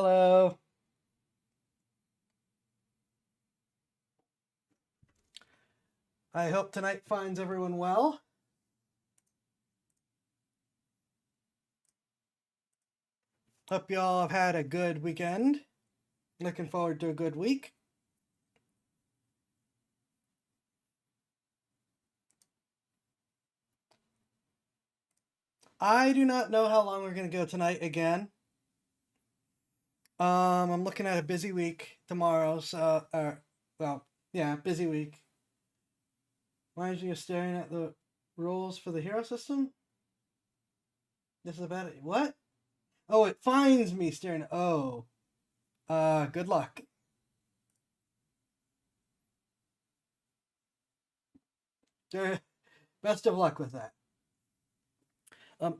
Hello. I hope tonight finds everyone well. Hope y'all have had a good weekend. Looking forward to a good week. I do not know how long we're going to go tonight again. I'm looking at a busy week tomorrow, so, busy week. Why are you staring at the rules for the hero system? This is about it. What? Oh, it finds me staring at, oh. Good luck. Best of luck with that.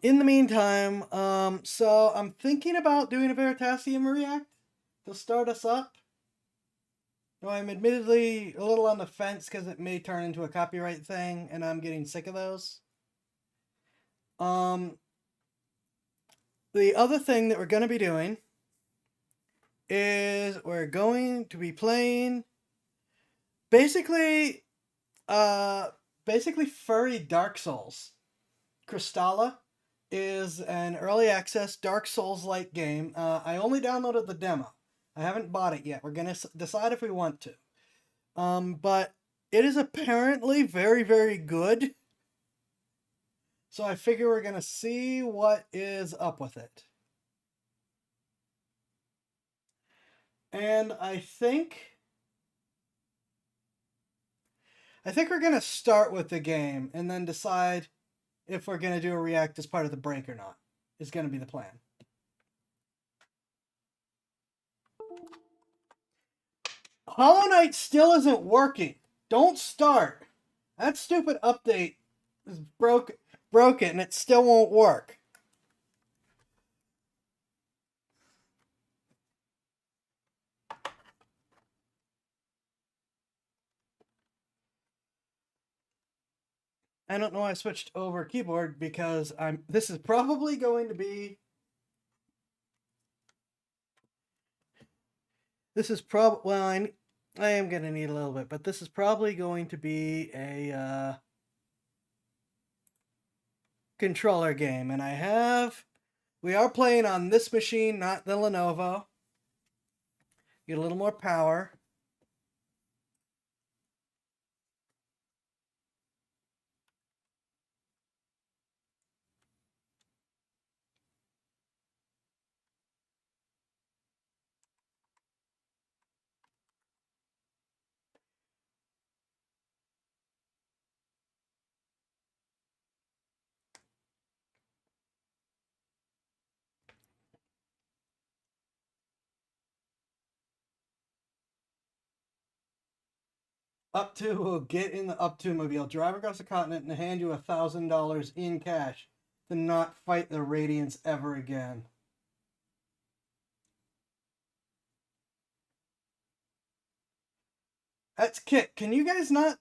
In the meantime, so I'm thinking about doing a Veritasium React to start us up. Though I'm admittedly a little on the fence because it may turn into a copyright thing, and I'm getting sick of those. The other thing that we're going to be doing is we're going to be playing basically Furry Dark Souls. Crystalla is an early access Dark Souls-like game. I only downloaded the demo. I haven't bought it yet. We're going to decide if we want to. But it is apparently very, very good. So I figure we're going to see what is up with it. And I think we're going to start with the game and then decide if we're going to do a react as part of the break or not. Is going to be the plan. Hollow Knight still isn't working. Don't start. That stupid update is broke it and it still won't work. I don't know why I switched over keyboard because this is probably going to be I am going to need a little bit, but this is probably going to be a controller game, and we are playing on this machine, not the Lenovo. Get a little more power. Up to will get in the Up to mobile, drive across the continent, and hand you $1,000 in cash to not fight the Radiants ever again. That's Kit. Can you guys not?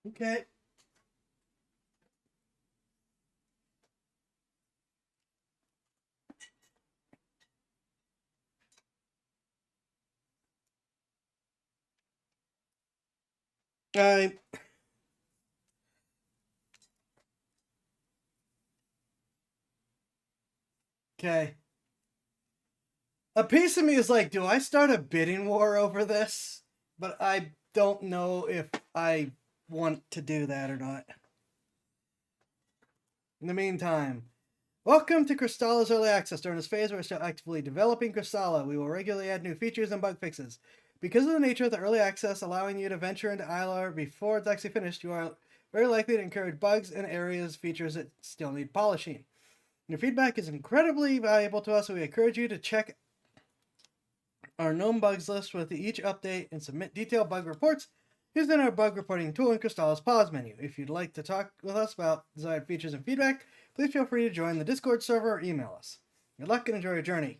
Okay. Okay. A piece of me is like, do I start a bidding war over this? But I don't know if I want to do that or not. In the meantime, welcome to Crystalla's Early Access. During this phase, we're still actively developing Crystalla. We will regularly add new features and bug fixes. Because of the nature of the early access, allowing you to venture into ILR before it's actually finished, you are very likely to encourage bugs and features that still need polishing. Your feedback is incredibly valuable to us, so we encourage you to check our known bugs list with each update and submit detailed bug reports using our bug reporting tool in Crystalla's pause menu. If you'd like to talk with us about desired features and feedback, please feel free to join the Discord server or email us. Good luck and enjoy your journey.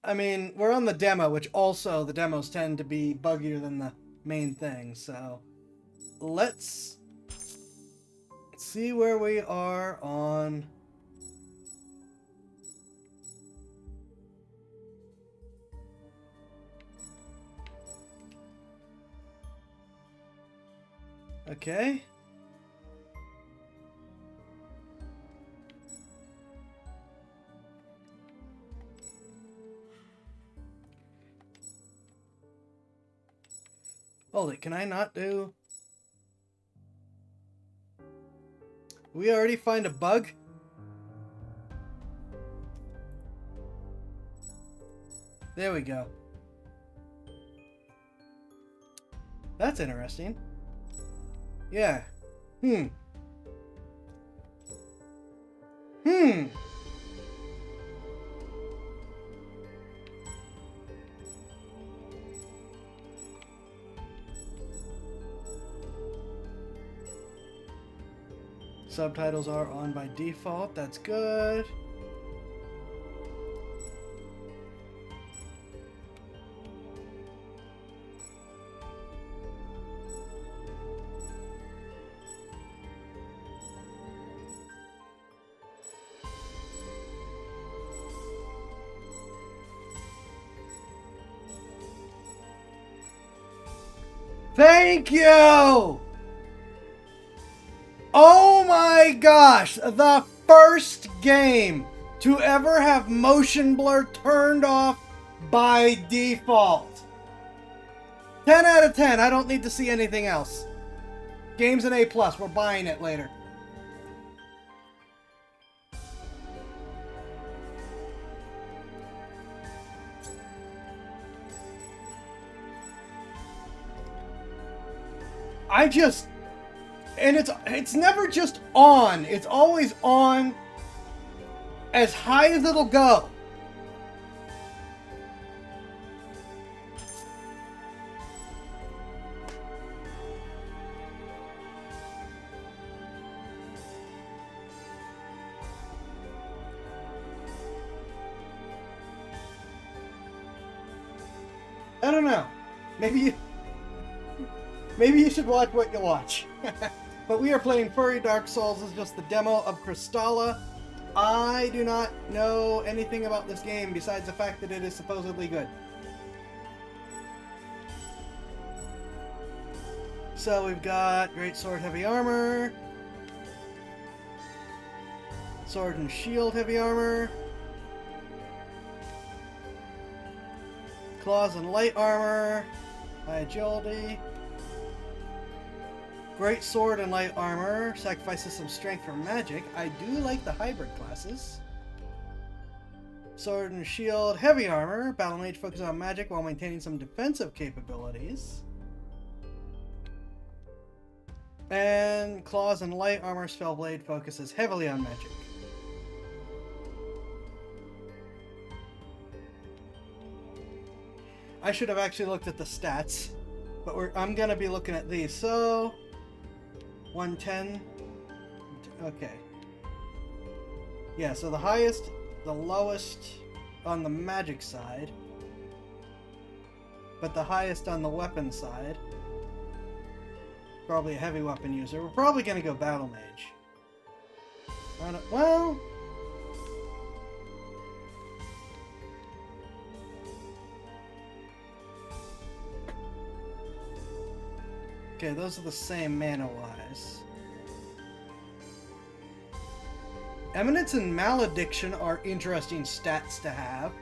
I mean, we're on the demo, which also the demos tend to be buggier than the main thing, so let's see where we are on... Okay. Hold it, can I not do... We already find a bug? There we go. That's interesting. Yeah. Hmm. Subtitles are on by default. That's good. Thank you! Oh my gosh! The first game to ever have motion blur turned off by default. 10 out of 10. I don't need to see anything else. Game's an A+. We're buying it later. And it's never just on. It's always on as high as it'll go. I don't know. Maybe you should watch what you watch. But we are playing Furry Dark Souls. This is just the demo of Crystalla. I do not know anything about this game besides the fact that it is supposedly good. So we've got Great Sword Heavy Armor, Sword and Shield Heavy Armor, Claws and Light Armor, High Agility, Great Sword and Light Armor, sacrifices some strength for magic. I do like the hybrid classes. Sword and Shield Heavy Armor, Battle Mage focuses on magic while maintaining some defensive capabilities. And Claws and Light Armor, Spellblade focuses heavily on magic. I should have actually looked at the stats, but I'm going to be looking at these. So, 110. Okay. Yeah, so the highest, the lowest on the magic side, but the highest on the weapon side. Probably a heavy weapon user. We're probably going to go Battle Mage. Well... Okay, those are the same mana-wise. Eminence and Malediction are interesting stats to have.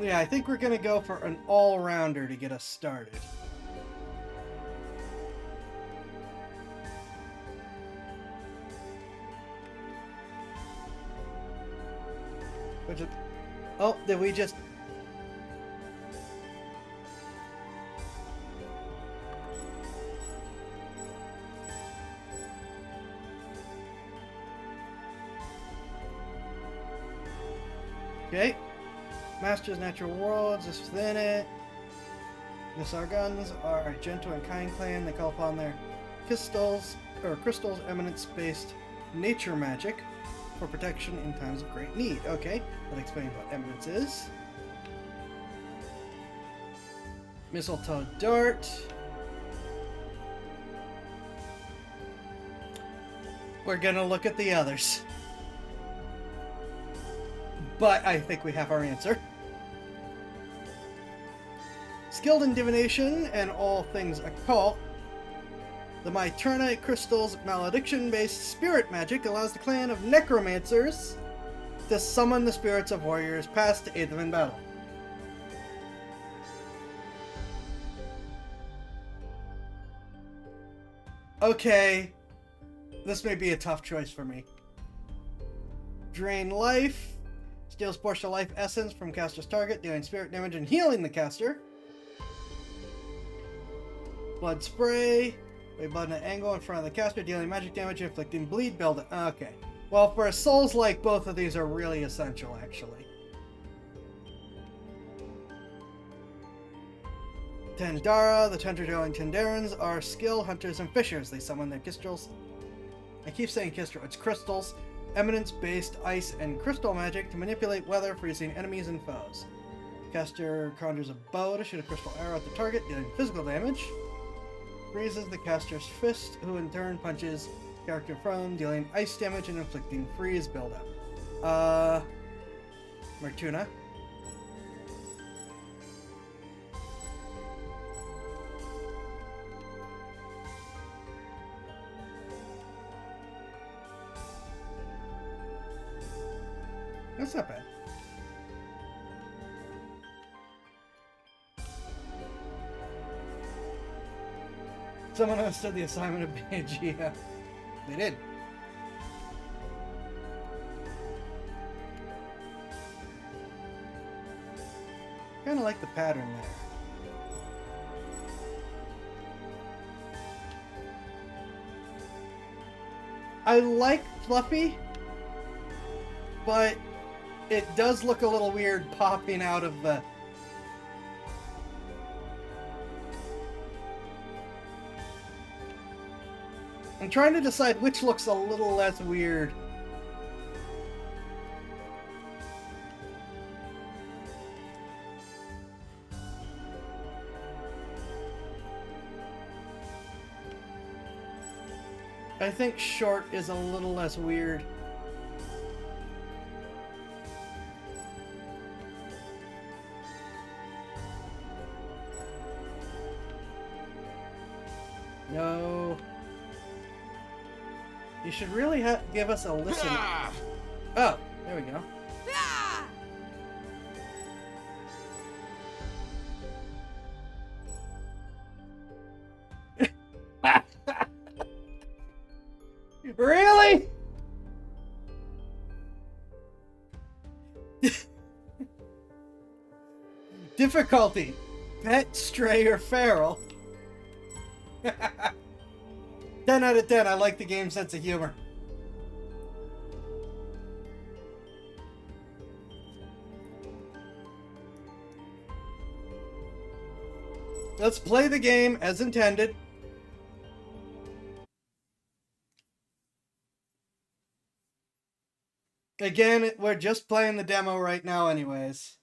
Yeah, I think we're going to go for an all-rounder to get us started. Oh, did we just... Okay. Masters Natural Worlds is within it. The Sargons are a gentle and kind clan. They call upon their crystals eminence-based nature magic for protection in times of great need. Okay, that explains what eminence is. Mistletoe dart. We're gonna look at the others. But I think we have our answer. Skilled in divination and all things occult, the Miternite Crystal's malediction-based spirit magic allows the clan of necromancers to summon the spirits of warriors past to aid them in battle. Okay, this may be a tough choice for me. Drain life. Steals portion of life essence from caster's target, dealing spirit damage and healing the caster. Blood spray. Wait button at angle in front of the caster, dealing magic damage, inflicting bleed buildup. Okay. Well, for souls like, both of these are really essential, actually. Tandara. The tundra-dwelling Tandarans are skilled hunters and fishers. They summon their crystals. I keep saying crystal. It's crystals. Eminence-based ice and crystal magic to manipulate weather, freezing enemies and foes. Caster conjures a bow to shoot a crystal arrow at the target, dealing physical damage. Freezes the caster's fist, who in turn punches character prone, dealing ice damage and inflicting freeze buildup. Martuna. That's not bad. Someone understood the assignment of Pangea. They did. Kind of like the pattern there. I like Fluffy, but it does look a little weird popping out of the... I'm trying to decide which looks a little less weird. I think short is a little less weird. No. You should really give us a listen. Oh, there we go. Really? Difficulty. Pet, stray, or feral. 10 out of 10. I like the game's sense of humor. Let's play the game as intended. Again, we're just playing the demo right now anyways.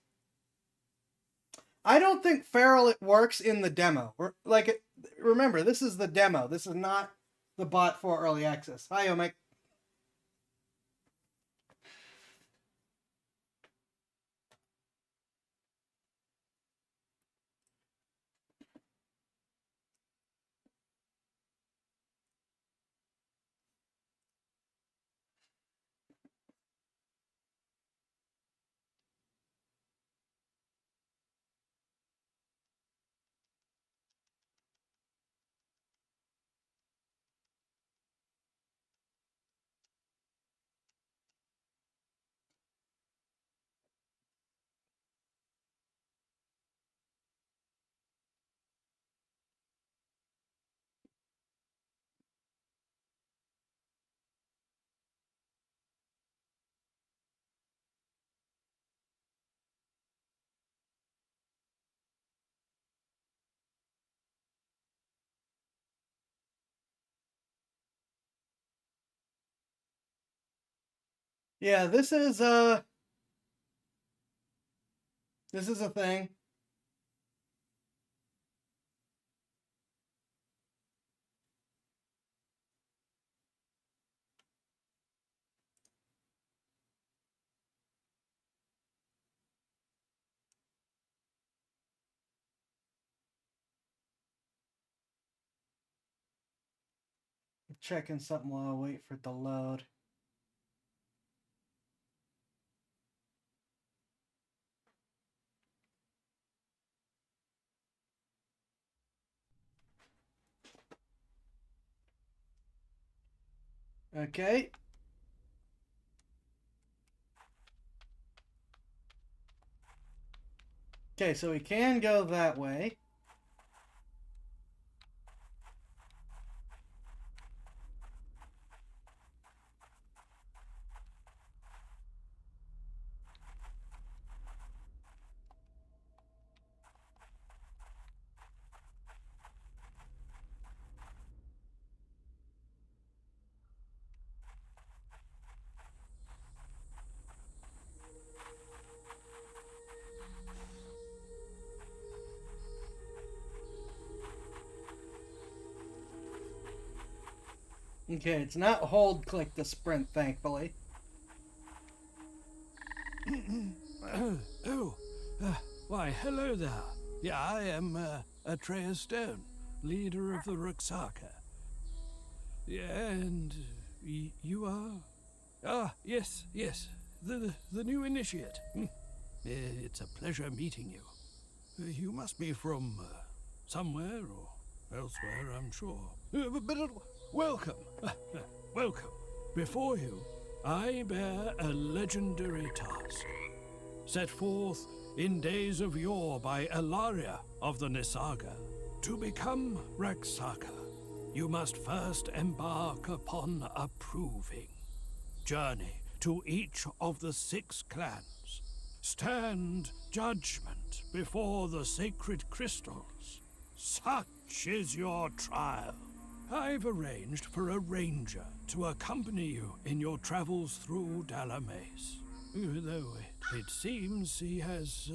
I don't think feral works in the demo. Remember, this is the demo. This is not the bot for early access. Hi, Omek. Yeah, this is a thing. Checking something while I wait for it to load. Okay. Okay, so we can go that way. Okay, it's not hold click to sprint, thankfully. Oh, why, hello there. Yeah, I am Atreus Stone, leader of the Ruxaka. Yeah, and you are? Ah, yes, the new initiate. It's a pleasure meeting you. You must be from somewhere or elsewhere, I'm sure. But welcome, welcome. Before you, I bear a legendary task, set forth in days of yore by Elaria of the Nisaga. To become Raksaka, you must first embark upon a proving journey to each of the 6 clans. Stand judgment before the sacred crystals. Such is your trial. I've arranged for a ranger to accompany you in your travels through Dalamace, though it seems he has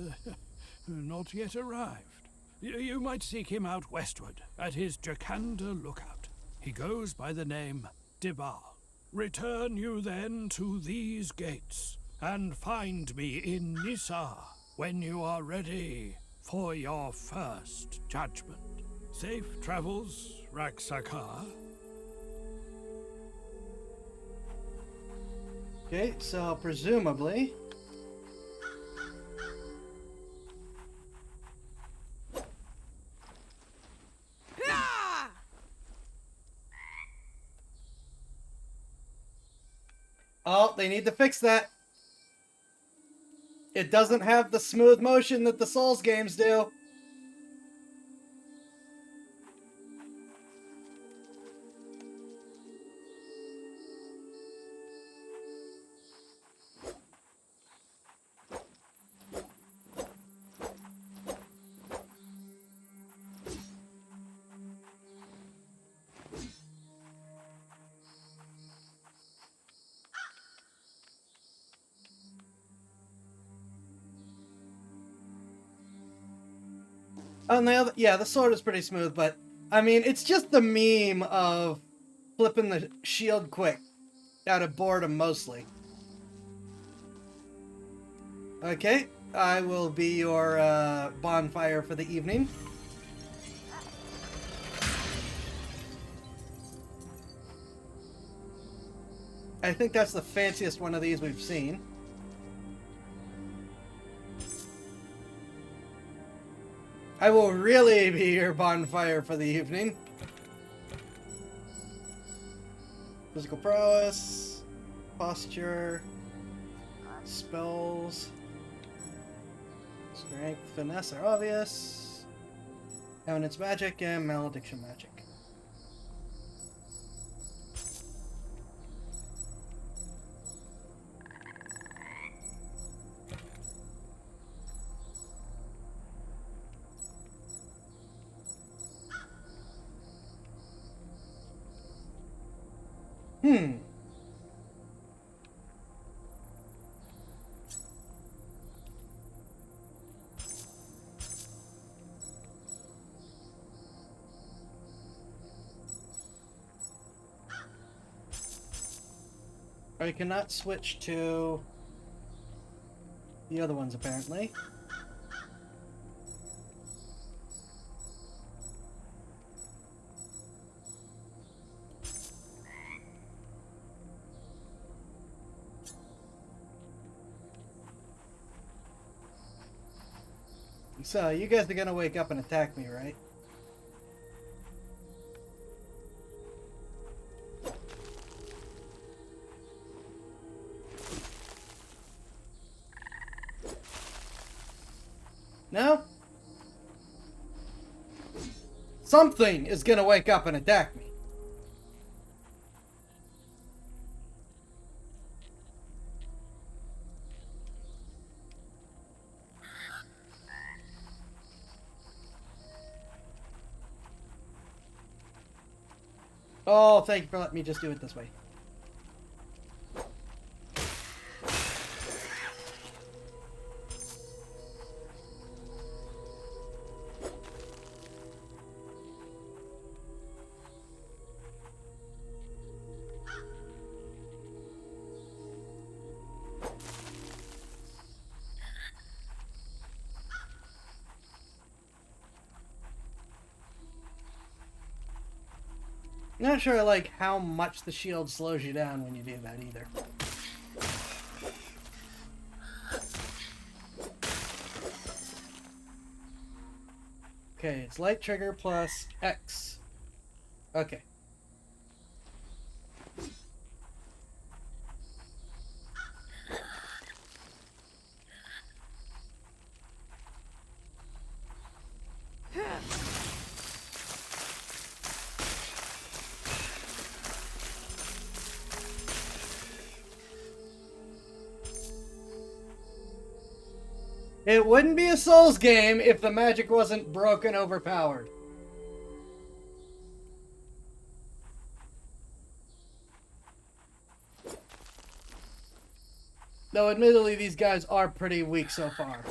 not yet arrived. You might seek him out westward at his Jakanda lookout. He goes by the name Dibar. Return you then to these gates and find me in Nissa when you are ready for your first judgment. Safe travels, Raksaka. Okay, so presumably... Oh, they need to fix that. It doesn't have the smooth motion that the Souls games do. On the other, yeah, the sword is pretty smooth, but I mean, it's just the meme of flipping the shield quick out of boredom mostly. Okay, I will be your bonfire for the evening. I think that's the fanciest one of these we've seen. I will really be your bonfire for the evening. Physical prowess, posture, spells, strength, finesse are obvious. Eminence magic and malediction magic. I cannot switch to the other ones, apparently. So, you guys are gonna wake up and attack me, right? No? Something is gonna wake up and attack me. Oh, thank you for letting me just do it this way. Not sure I like how much the shield slows you down when you do that either. Okay, it's light trigger plus X. Okay. It wouldn't be a Souls game if the magic wasn't broken overpowered. Though admittedly these guys are pretty weak so far.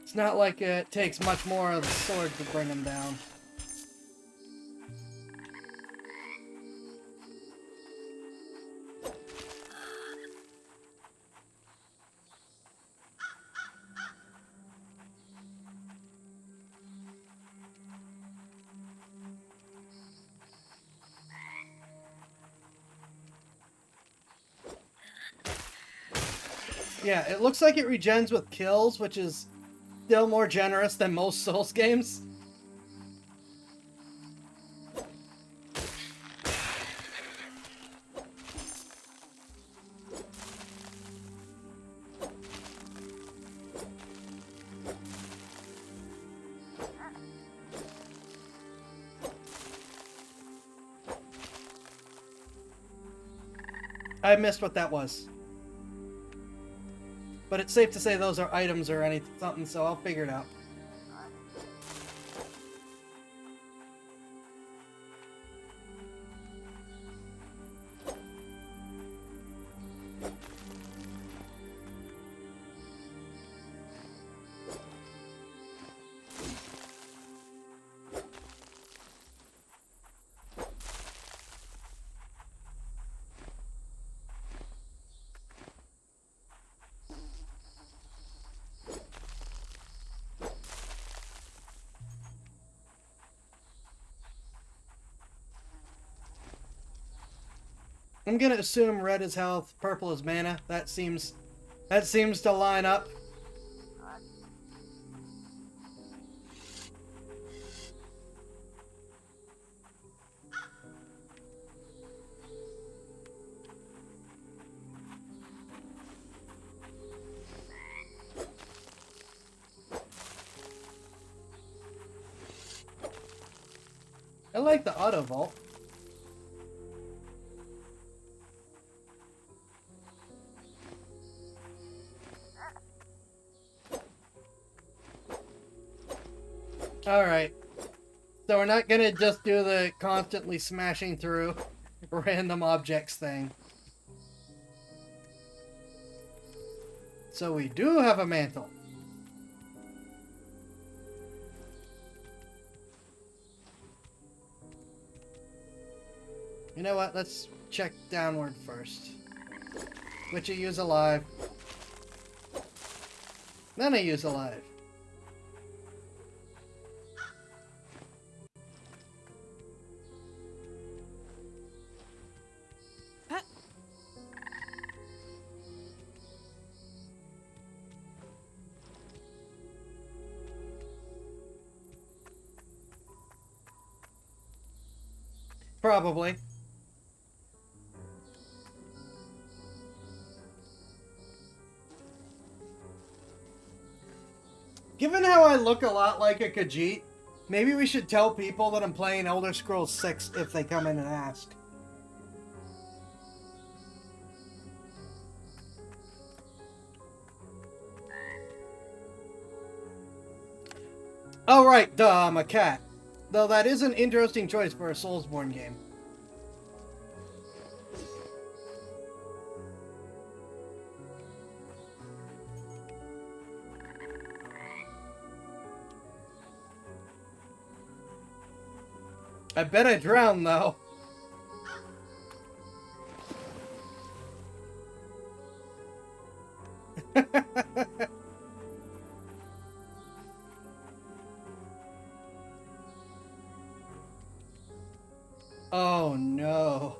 It's not like it takes much more of the sword to bring them down. Yeah, it looks like it regens with kills, which is still more generous than most Souls games. I missed what that was. But it's safe to say those are items or something, so I'll figure it out. I'm gonna assume red is health, purple is mana. That seems to line up. I like the auto vault. Alright. So we're not gonna just do the constantly smashing through random objects thing. So we do have a mantle. You know what? Let's check downward first. Which of you's alive? None of you's alive. Probably. Given how I look a lot like a Khajiit, maybe we should tell people that I'm playing Elder Scrolls 6 if they come in and ask. Oh right, duh, I'm a cat. Though that is an interesting choice for a Soulsborne game. I bet I drowned, though. Oh, no.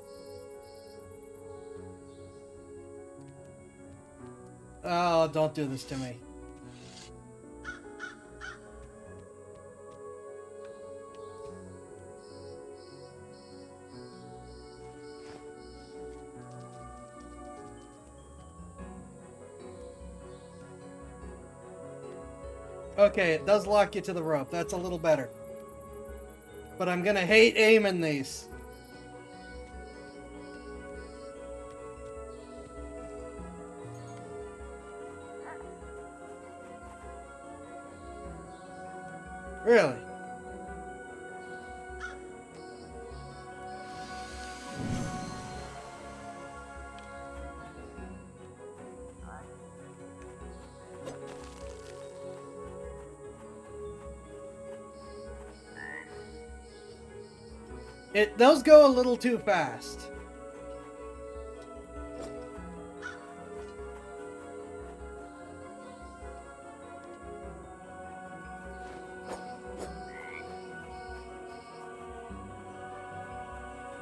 Oh, don't do this to me. Okay, it does lock you to the rope. That's a little better. But I'm gonna hate aiming these. Really? Those go a little too fast.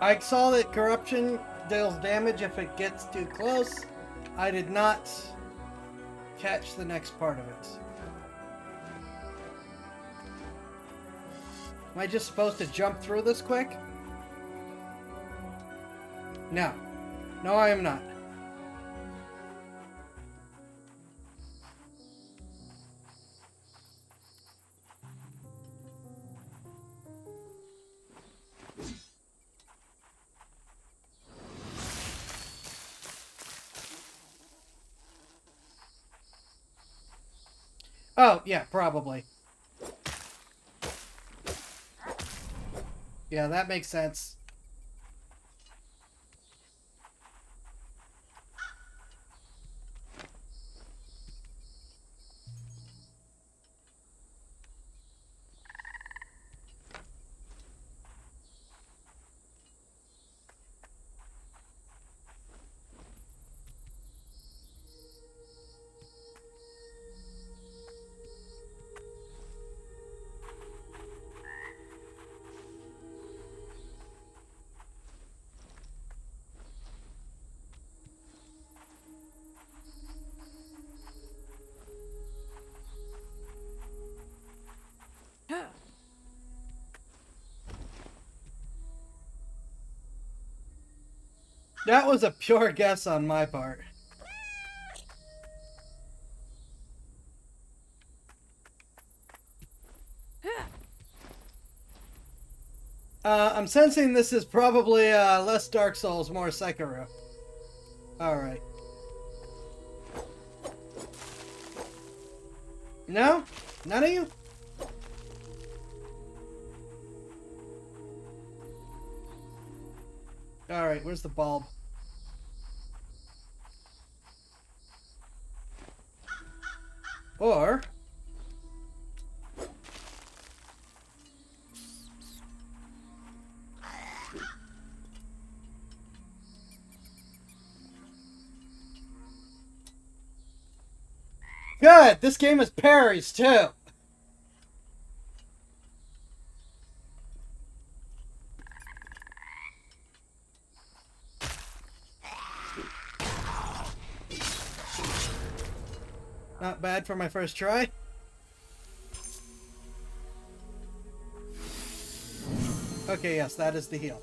I saw that corruption deals damage if it gets too close. I did not catch the next part of it. Am I just supposed to jump through this quick? No. No, I am not. Oh, yeah, probably. Yeah, that makes sense. That was a pure guess on my part. I'm sensing this is probably less Dark Souls, more Sekiro. Alright. No? None of you? Alright, where's the bulb? Or... Good! This game is parries, too! Not bad for my first try. Okay, yes, that is the heal.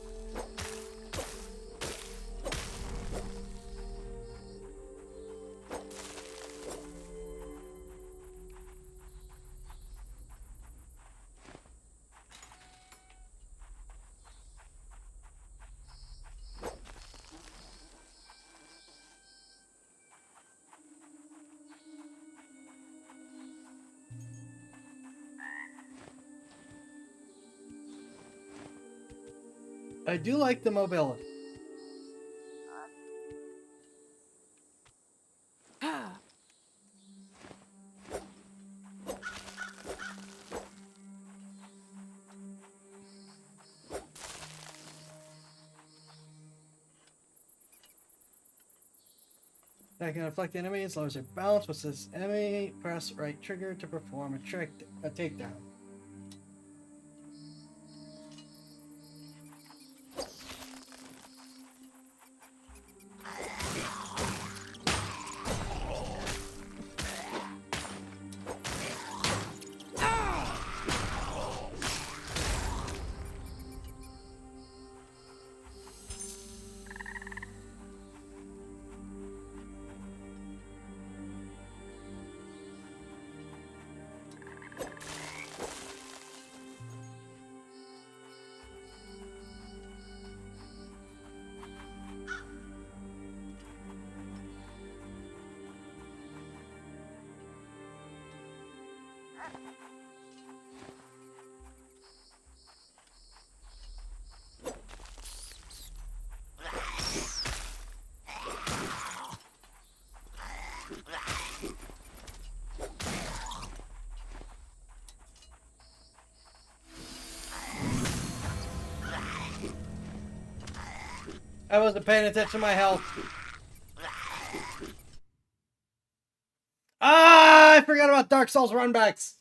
I do like the mobility. That can affect enemies, lowers their balance. What's this enemy? Press right trigger to perform a takedown. I wasn't paying attention to my health. Ah, I forgot about Dark Souls runbacks.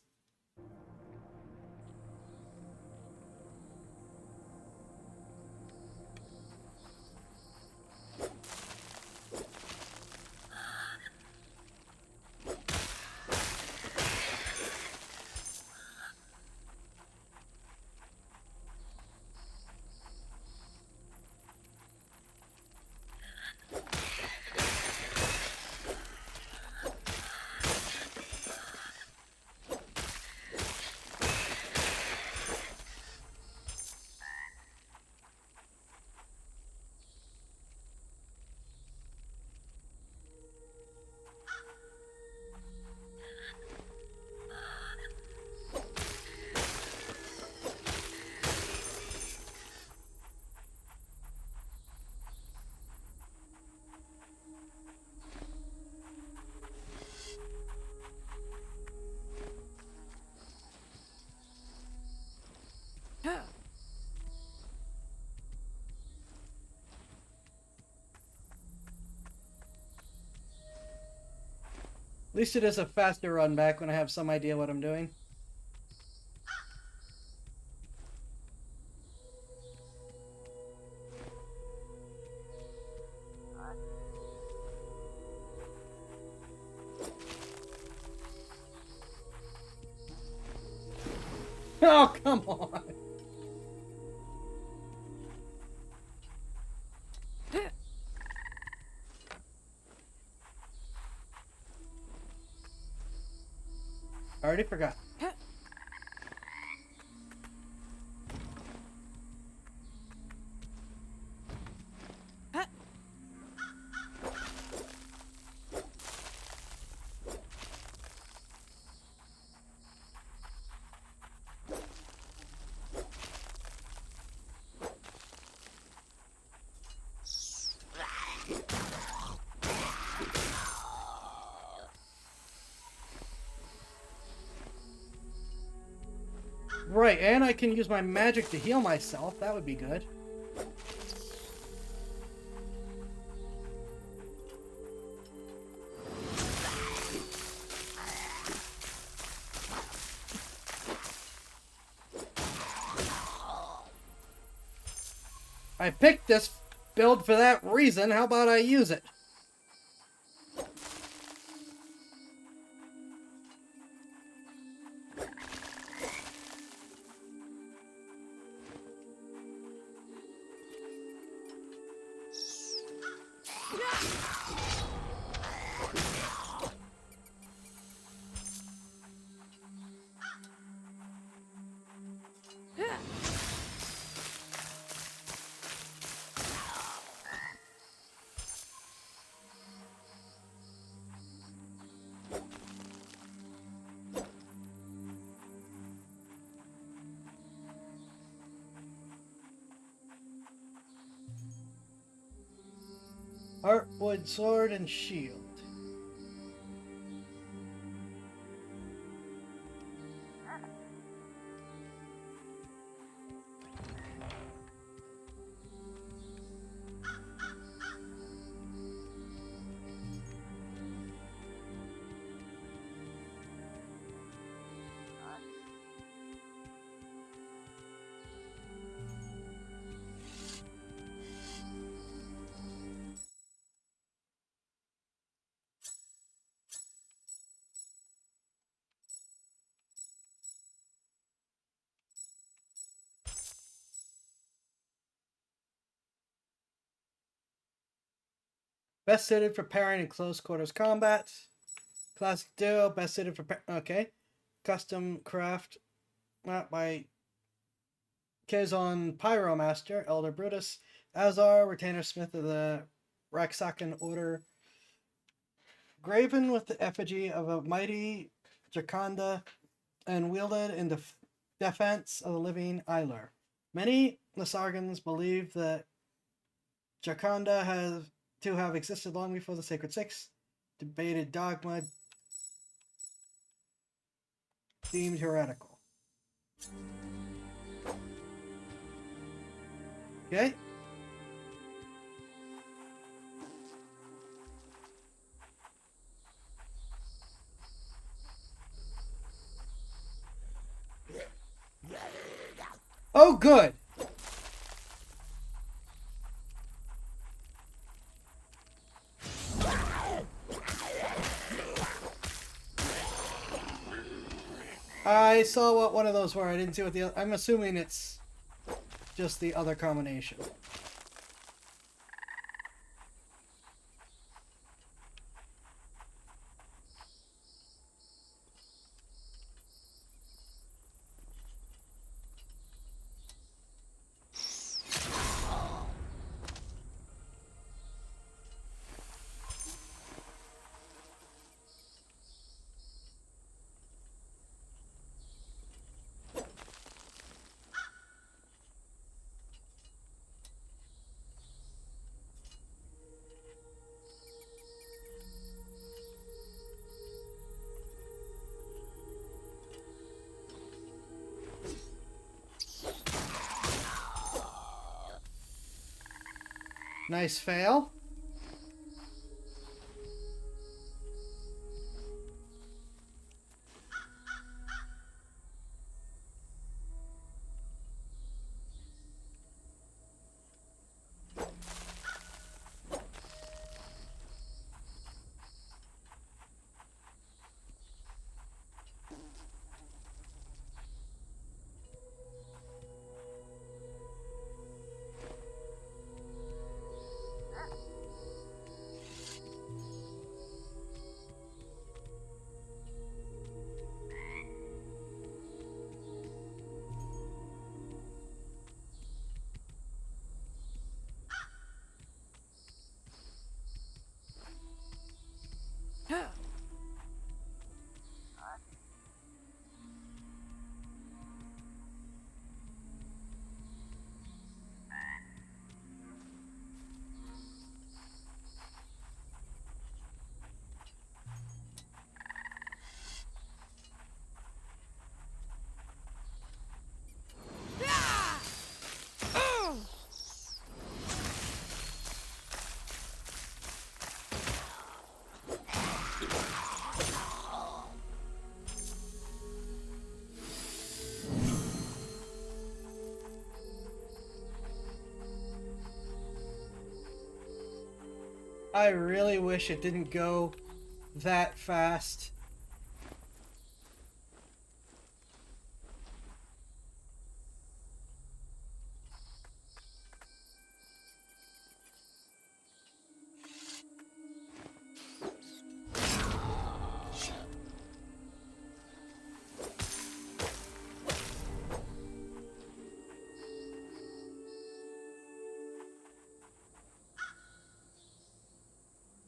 At least it is a faster run back when I have some idea what I'm doing. Oh, come on. I already forgot. Right, and I can use my magic to heal myself. That would be good. I picked this build for that reason. How about I use it? Heartwood sword and shield. Best suited for pairing in close quarters combat. Classic duo, best suited for okay. Custom craft by Kazon Pyromaster, Elder Brutus, Azar, Retainer Smith of the Raxakan Order. Graven with the effigy of a mighty Jaconda and wielded in defense of the living Ilar. Many Nasargans believe that Jaconda has to have existed long before the Sacred Six. Debated dogma deemed heretical. Okay. Oh, good. I saw what one of those were. I didn't see what the other... I'm assuming it's just the other combination. Nice fail. I really wish it didn't go that fast.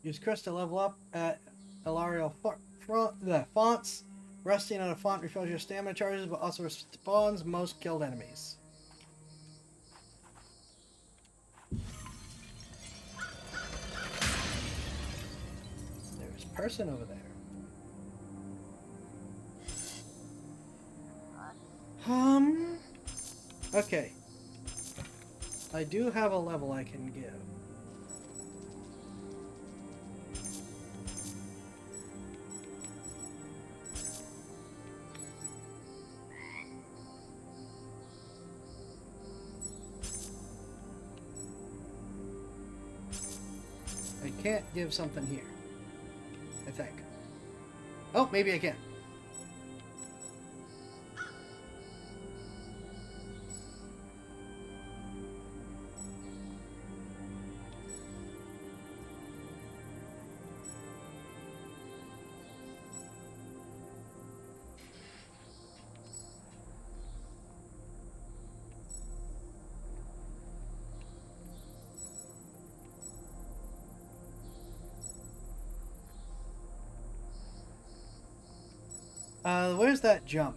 Use Chris to level up at Ilario fonts. Resting on a font refills your stamina charges, but also respawns most killed enemies. There's a person over there. Okay. I do have a level I can give. I can't give something here. I think. Oh, maybe I can. Where's that jump?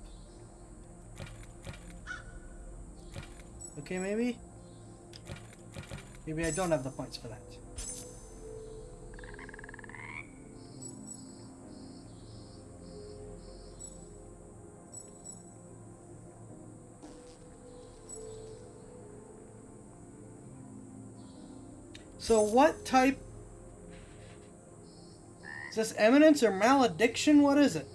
Okay, maybe? Maybe I don't have the points for that. So what type? Is this eminence or malediction? What is it?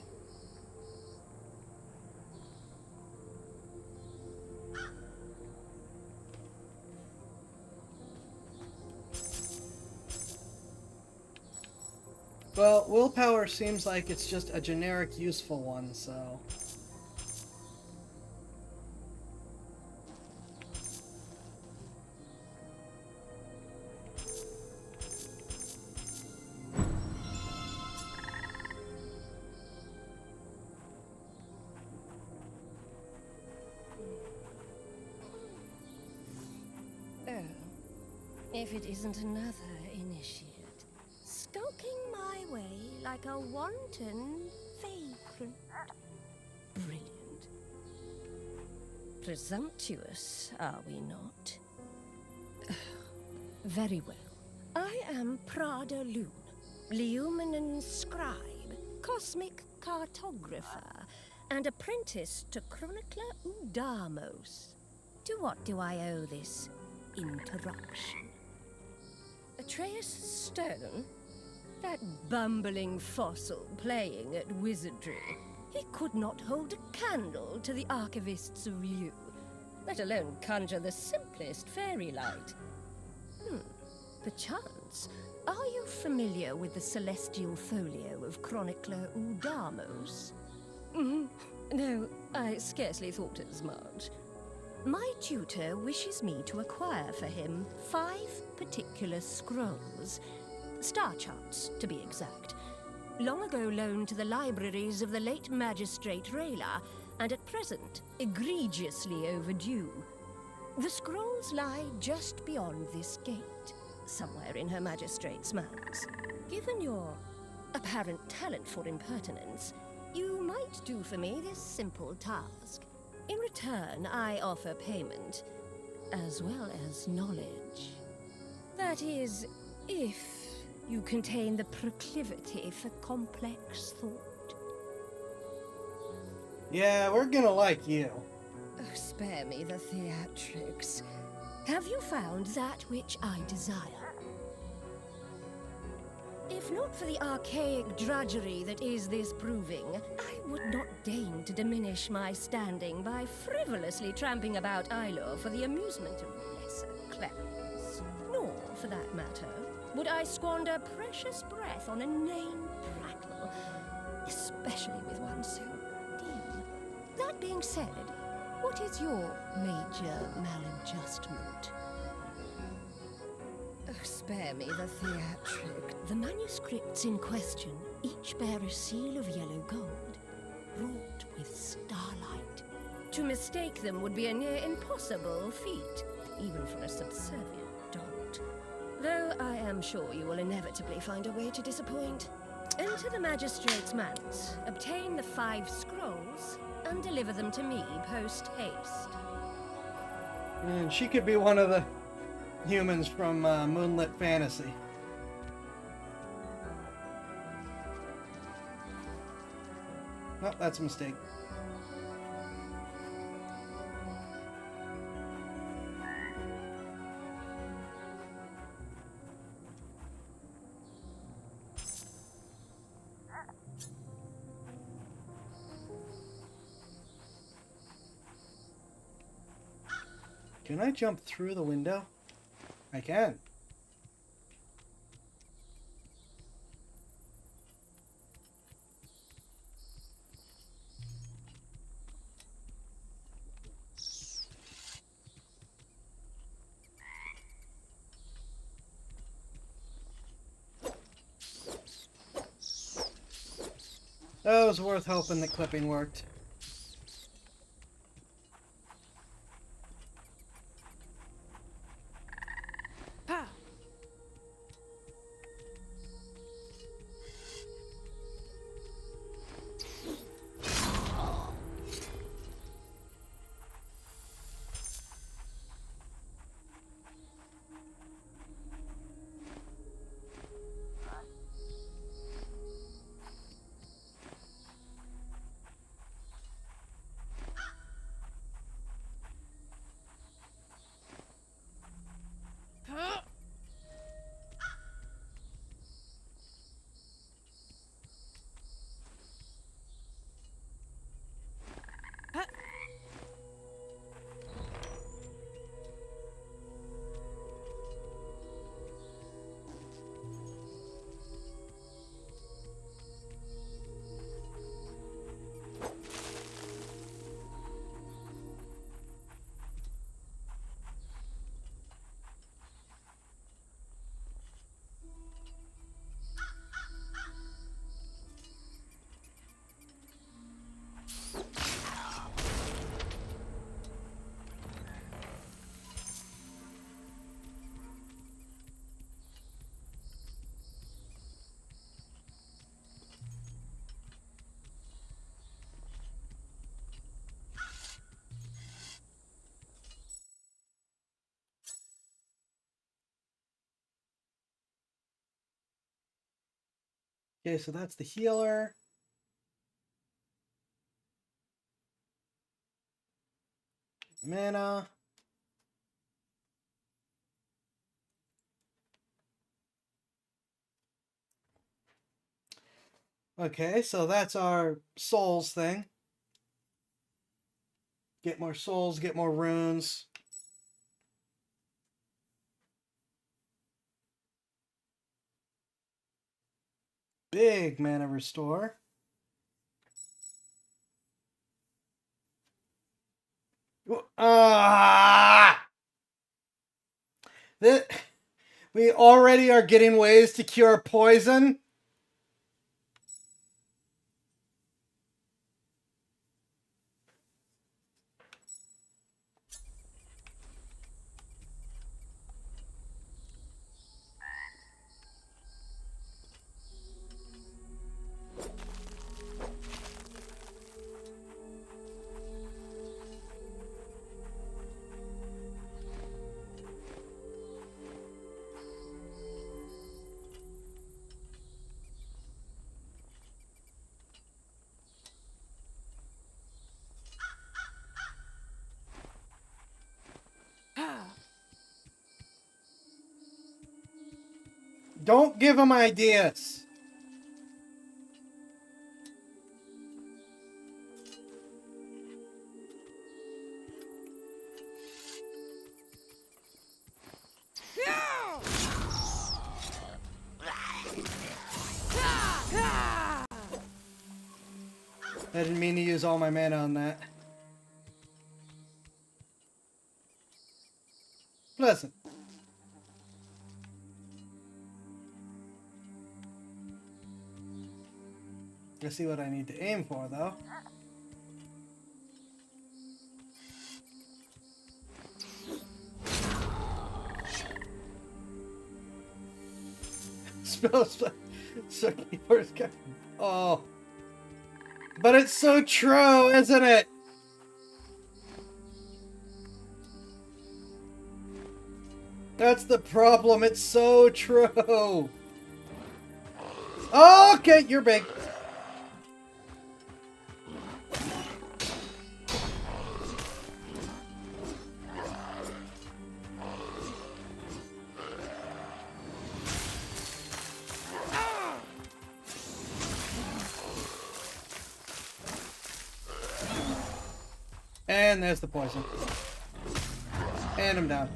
Well, willpower seems like it's just a generic useful one, so... Oh, if it isn't another initiate, skulking my way like a wanton vagrant. Brilliant. Presumptuous, are we not? Very well. I am Prada Lune, Leuminin scribe, cosmic cartographer, and apprentice to chronicler Udamos. To what do I owe this interruption? Atreus Stone? That bumbling fossil playing at wizardry. He could not hold a candle to the archivist's view, let alone conjure the simplest fairy light. Perchance, are you familiar with the celestial folio of chronicler Udamos? No, I scarcely thought as much. My tutor wishes me to acquire for him 5 particular scrolls. Star charts, to be exact. Long ago loaned to the libraries of the late Magistrate Rayla, and at present egregiously overdue. The scrolls lie just beyond this gate, somewhere in Her Magistrate's manse. Given your apparent talent for impertinence, you might do for me this simple task. In return, I offer payment, as well as knowledge. That is, if you contain the proclivity for complex thought. Yeah, we're gonna like you. Oh, spare me the theatrics. Have you found that which I desire? If not for the archaic drudgery that is this proving, I would not deign to diminish my standing by frivolously tramping about Ilor for the amusement of lesser clowns. Nor, for that matter, would I squander precious breath on inane prattle, especially with one so dear. That being said, what is your major maladjustment? Oh, spare me the theatric. The manuscripts in question each bear a seal of yellow gold, wrought with starlight. To mistake them would be a near impossible feat, even for a subservient dot. Though I am sure you will inevitably find a way to disappoint. Enter the magistrate's manse, obtain the 5 scrolls, and deliver them to me post-haste. And she could be one of the humans from Moonlit Fantasy. Oh, that's a mistake. Can I jump through the window? I can. That was worth hoping that clipping worked. Okay, so that's the healer. Mana. Okay, so that's our souls thing. Get more souls, get more runes. Big mana restore. That we already are getting ways to cure poison. Don't give them ideas. I didn't mean to use all my mana on that. Pleasant. Let's see what I need to aim for, though. Spells. So keyboard's got. Oh. But it's so true, isn't it? That's the problem. It's so true. Okay, you're big. And there's the poison. And I'm down.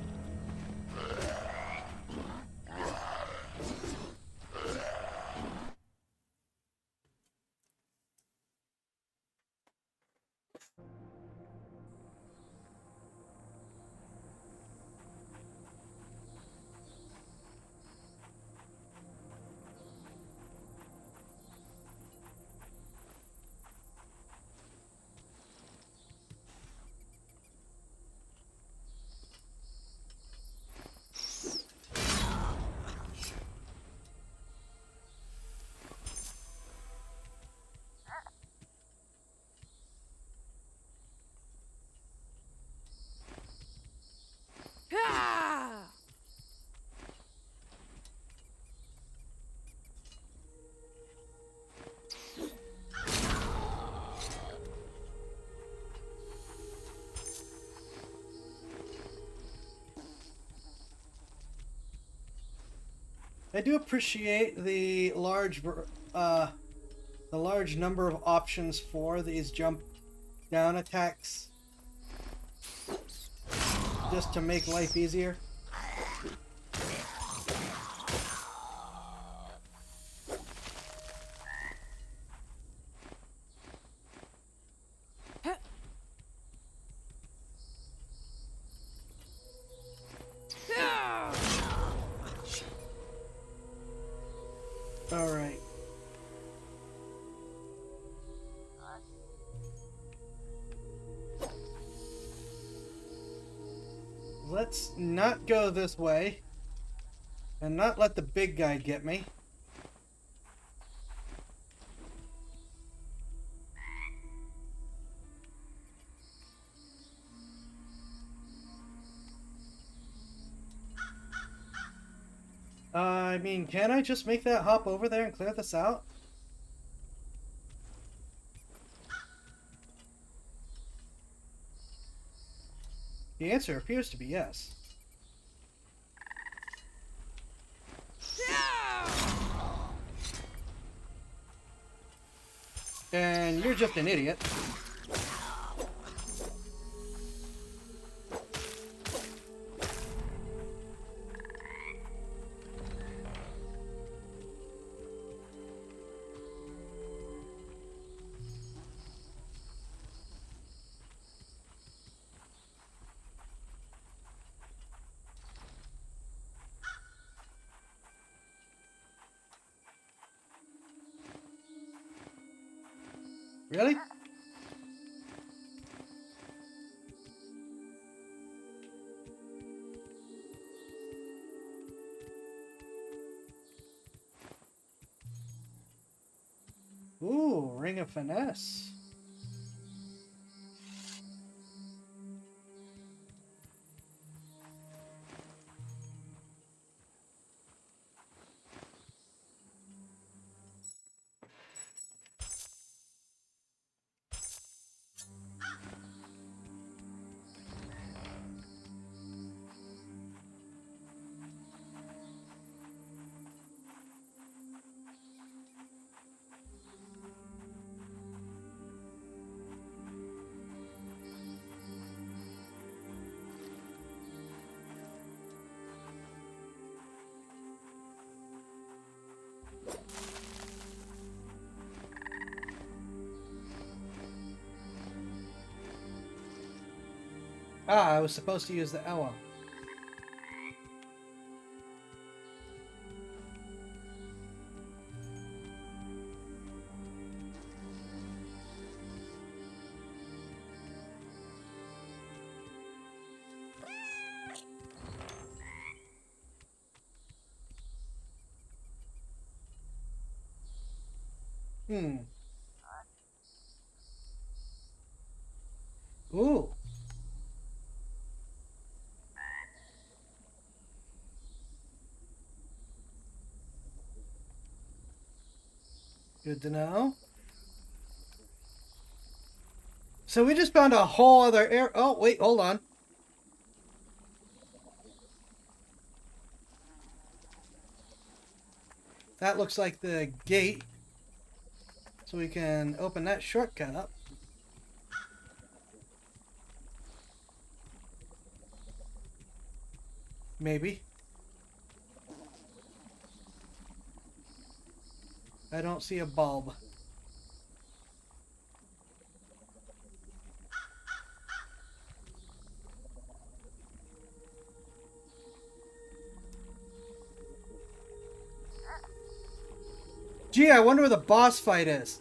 I do appreciate the large number of options for these jump down attacks, just to make life easier. All right. Let's not go this way and not let the big guy get me. I mean, can I just make that hop over there and clear this out? The answer appears to be yes. And you're just an idiot. Really? Ooh, Ring of Finesse. Ah, I was supposed to use the Ella. Ooh. Good to know. So we just found a whole other area. Oh, wait, hold on. That looks like the gate. So we can open that shortcut up. Maybe. I don't see a bulb. Gee, I wonder where the boss fight is.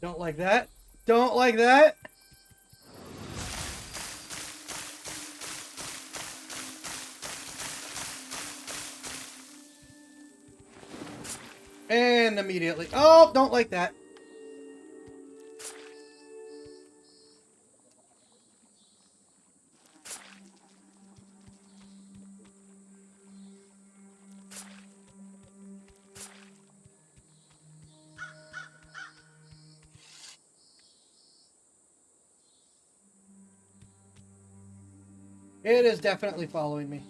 Don't like that. Don't like that. And immediately. Oh, don't like that. It is definitely following me.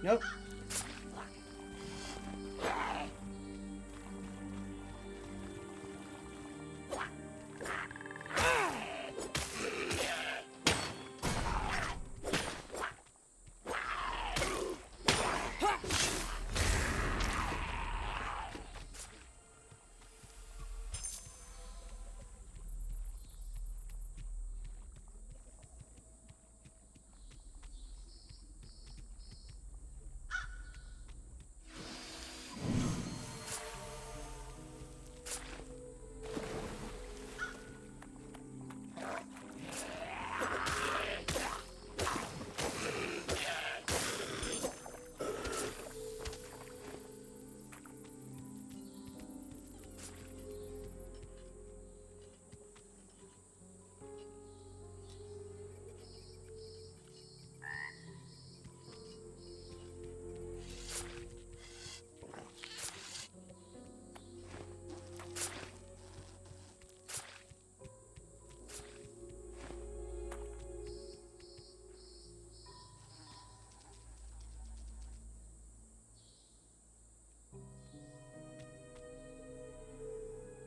Nope.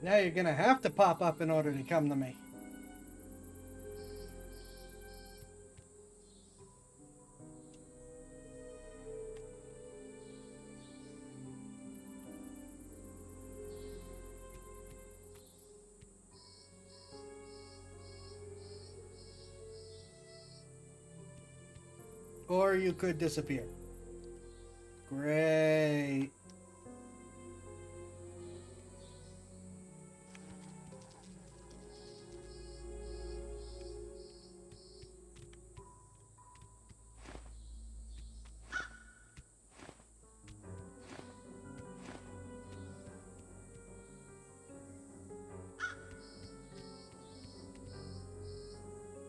Now you're gonna have to pop up in order to come to me. Or you could disappear. Great.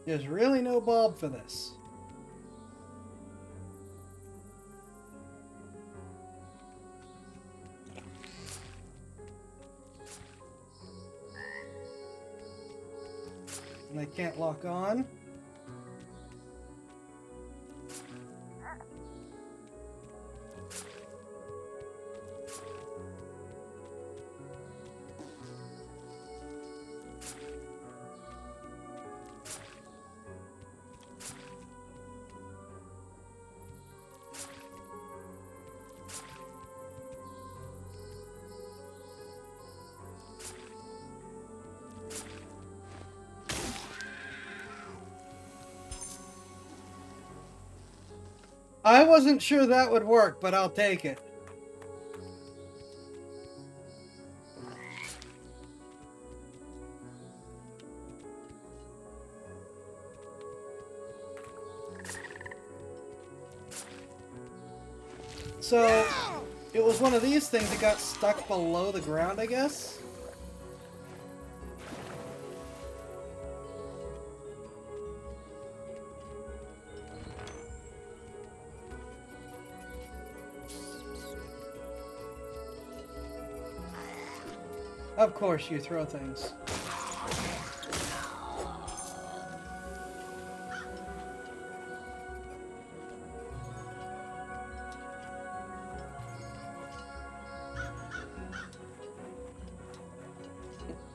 There's really no bulb for this. And I can't lock on. I wasn't sure that would work, but I'll take it. So, it was one of these things that got stuck below the ground, I guess? Of course, you throw things.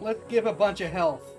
Let's give a bunch of health.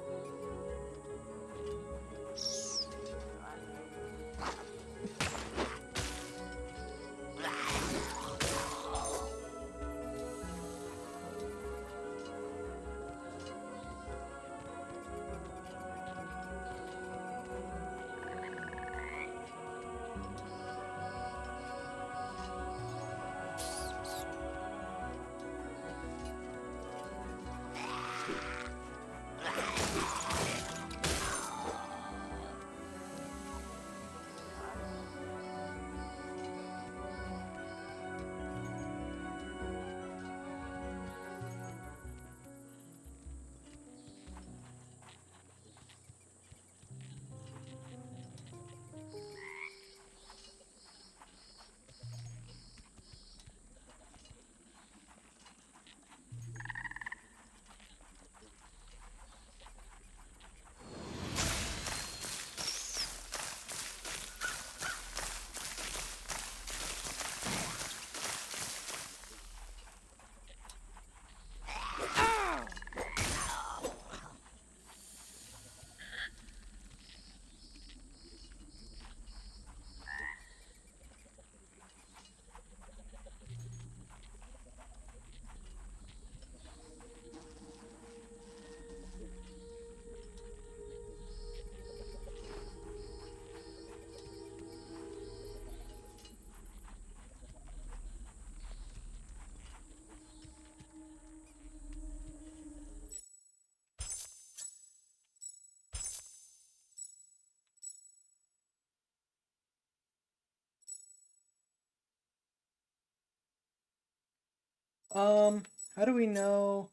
How do we know?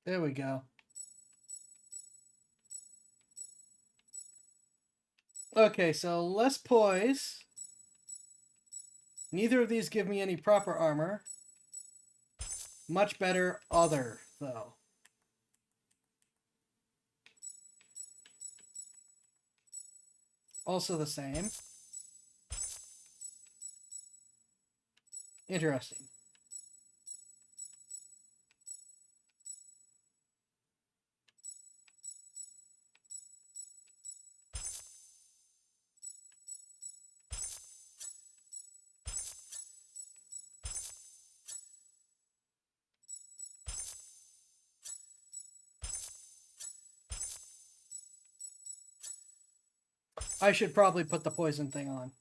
There we go. Okay, so less poise. Neither of these give me any proper armor. Much better other, though. Also the same. Interesting. I should probably put the poison thing on.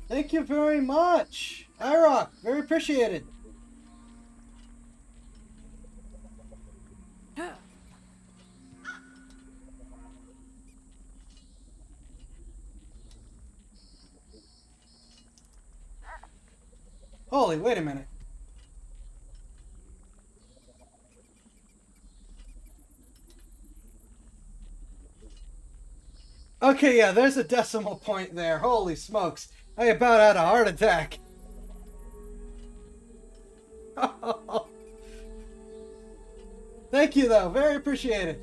Thank you very much, iRock. Very appreciated. Holy, wait a minute. Okay, yeah, there's a decimal point there. Holy smokes. I about had a heart attack. Thank you, though. Very appreciated.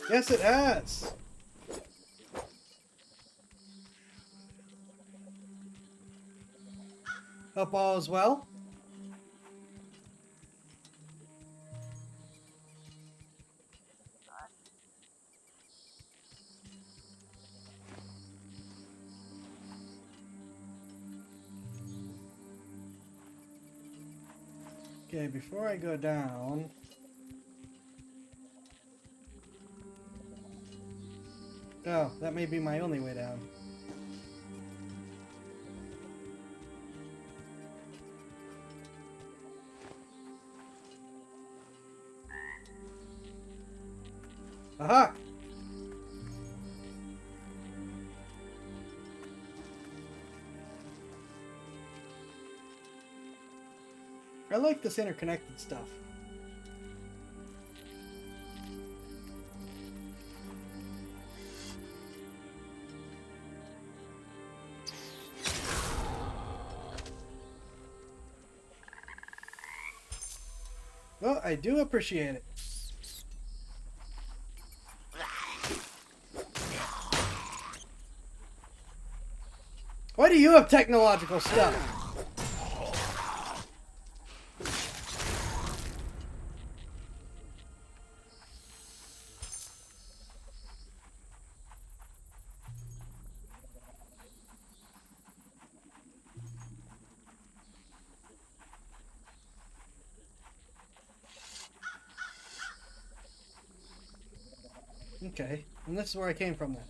Yes, it has. Hope all is well. Okay, before I go down... Oh, that may be my only way down. Aha! I like this interconnected stuff. Well, I do appreciate it. Why do you have technological stuff? Okay, and this is where I came from then.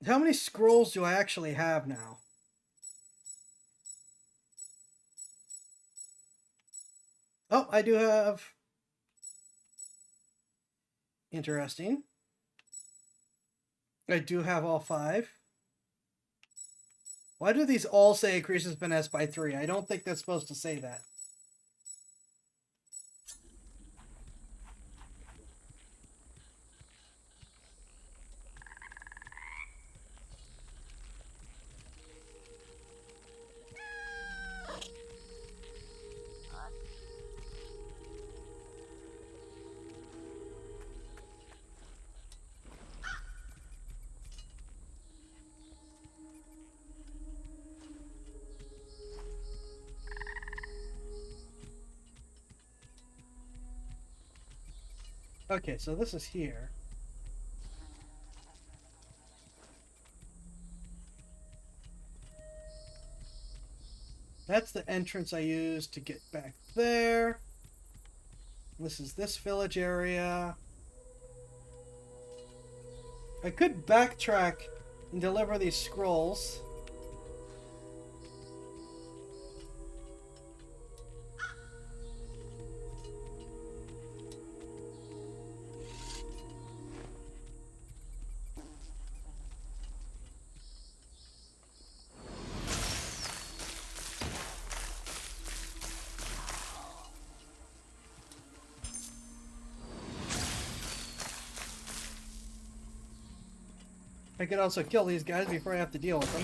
How many scrolls do I actually have now? Oh, I do have... Interesting. I do have all 5. Why do these all say increases finesse by 3? I don't think that's supposed to say that. Okay, so this is here. That's the entrance I used to get back there. This is this village area. I could backtrack and deliver these scrolls. I could also kill these guys before I have to deal with them.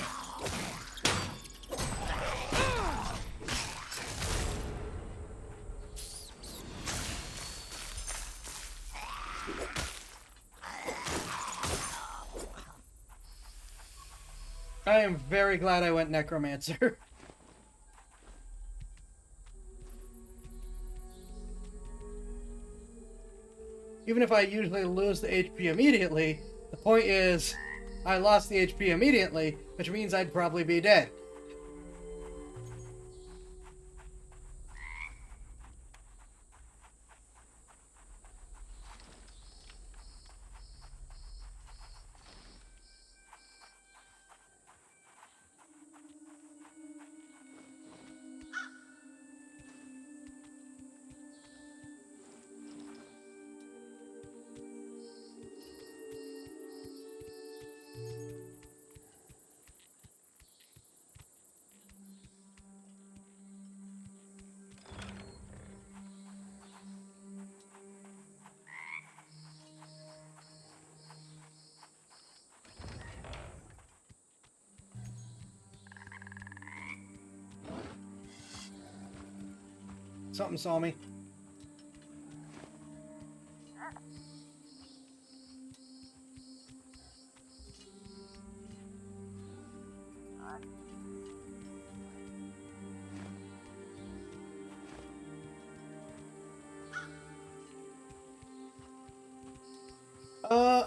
I am very glad I went Necromancer. Even if I usually lose the HP immediately, the point is I lost the HP immediately, which means I'd probably be dead. Something saw me.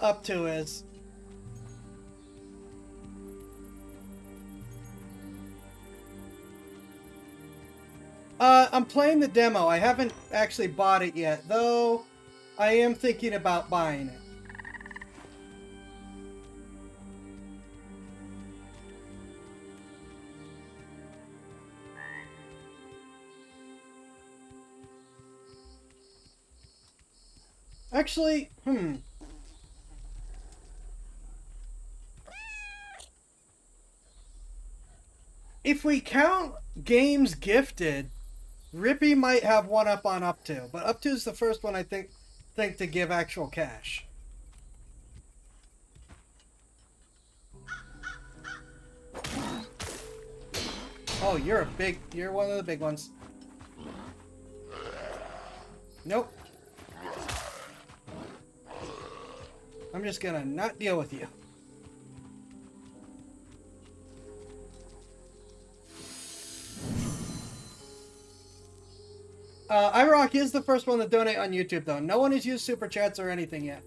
Up to is. I'm playing the demo. I haven't actually bought it yet, though I am thinking about buying it. Actually, if we count games gifted, Rippy might have one up on Up To, but Up To is the first one I think to give actual cash. Oh, you're one of the big ones. Nope. I'm just gonna not deal with you. iRock is the first one to donate on YouTube, though. No one has used Super Chats or anything yet.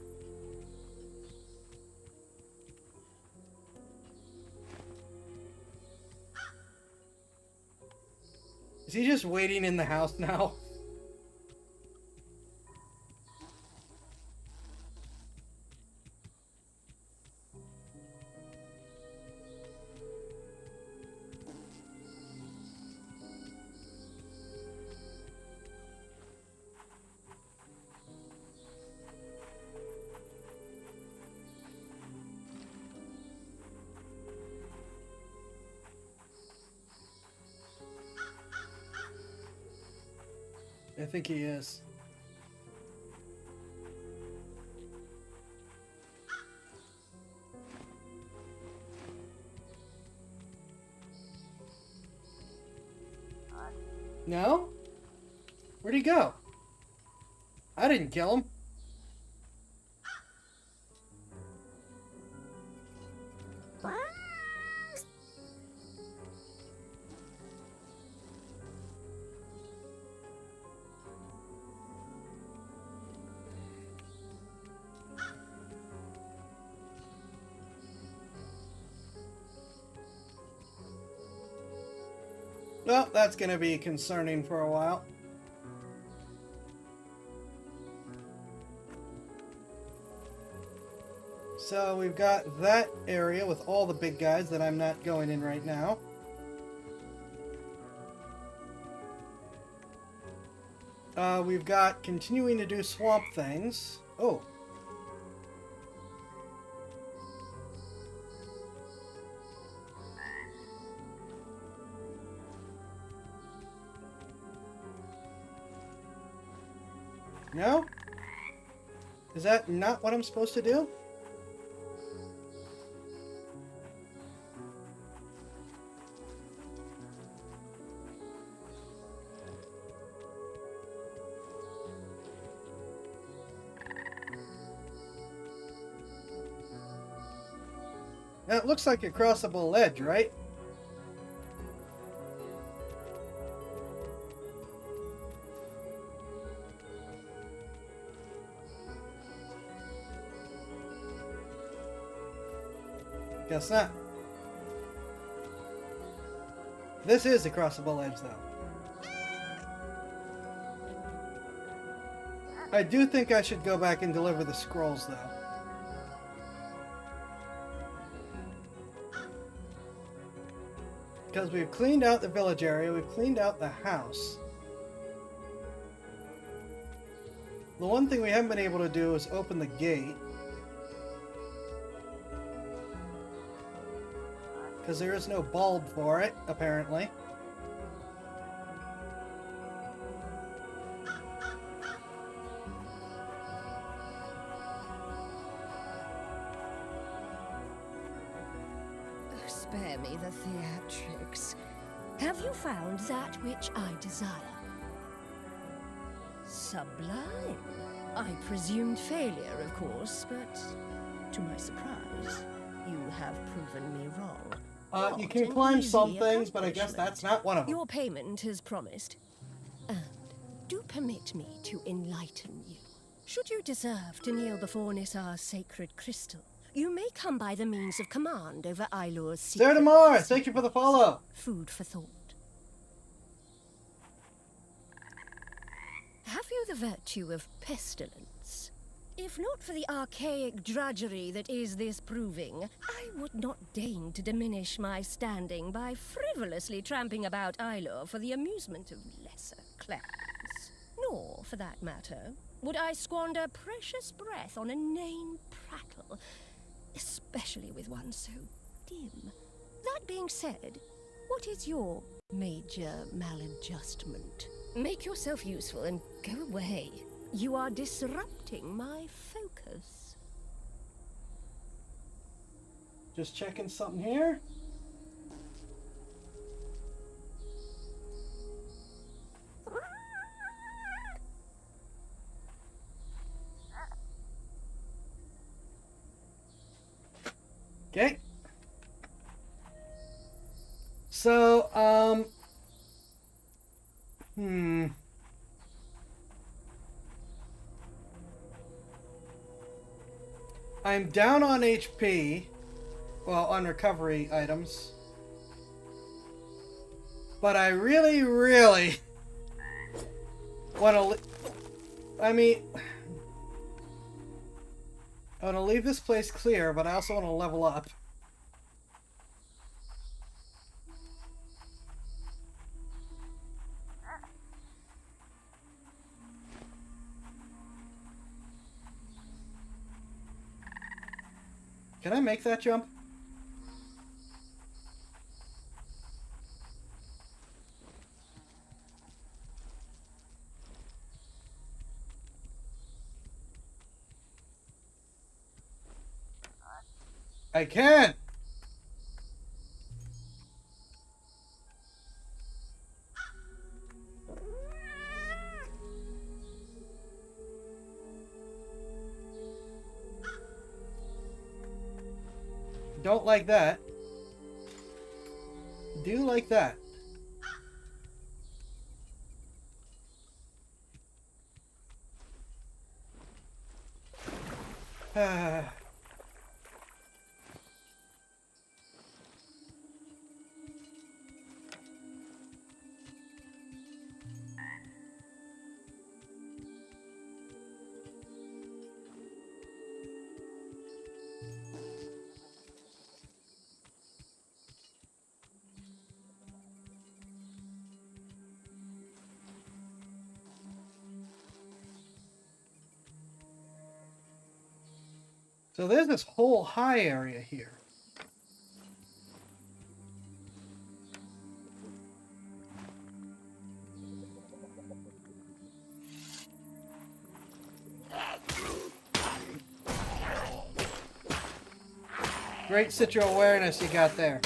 Is he just waiting in the house now? I think he is. No? Where'd he go? I didn't kill him. Well, that's going to be concerning for a while. So we've got that area with all the big guys that I'm not going in right now. We've got continuing to do swamp things. Oh. No? Is that not what I'm supposed to do? That looks like a crossable ledge, right? Guess not. This is a crossable edge, though. I do think I should go back and deliver the scrolls, though. Because we've cleaned out the village area, we've cleaned out the house. The one thing we haven't been able to do is open the gate. Because there is no bulb for it, apparently. Oh, spare me the theatrics. Have you found that which I desire? Sublime. I presumed failure, of course, but to my surprise, you have proven me wrong. You can climb some things, but I guess that's not one of them. Your payment is promised. And do permit me to enlighten you. Should you deserve to kneel before Nisar's sacred crystal, you may come by the means of command over Ailur's secret. Sarah Demar, thank you for the follow. Food for thought. Have you the virtue of pestilence? If not for the archaic drudgery that is this proving, I would not deign to diminish my standing by frivolously tramping about Ailur for the amusement of lesser clans. Nor, for that matter, would I squander precious breath on inane prattle, especially with one so dim. That being said, what is your major maladjustment? Make yourself useful and go away. You are disrupting my focus. Just checking something here. Okay. So, I'm down on HP, well, on recovery items, but I really want to, I want to leave this place clear, but I also want to level up. Can I make that jump? I can! Don't like that. Do like that. So there's this whole high area here. Great situational awareness you got there.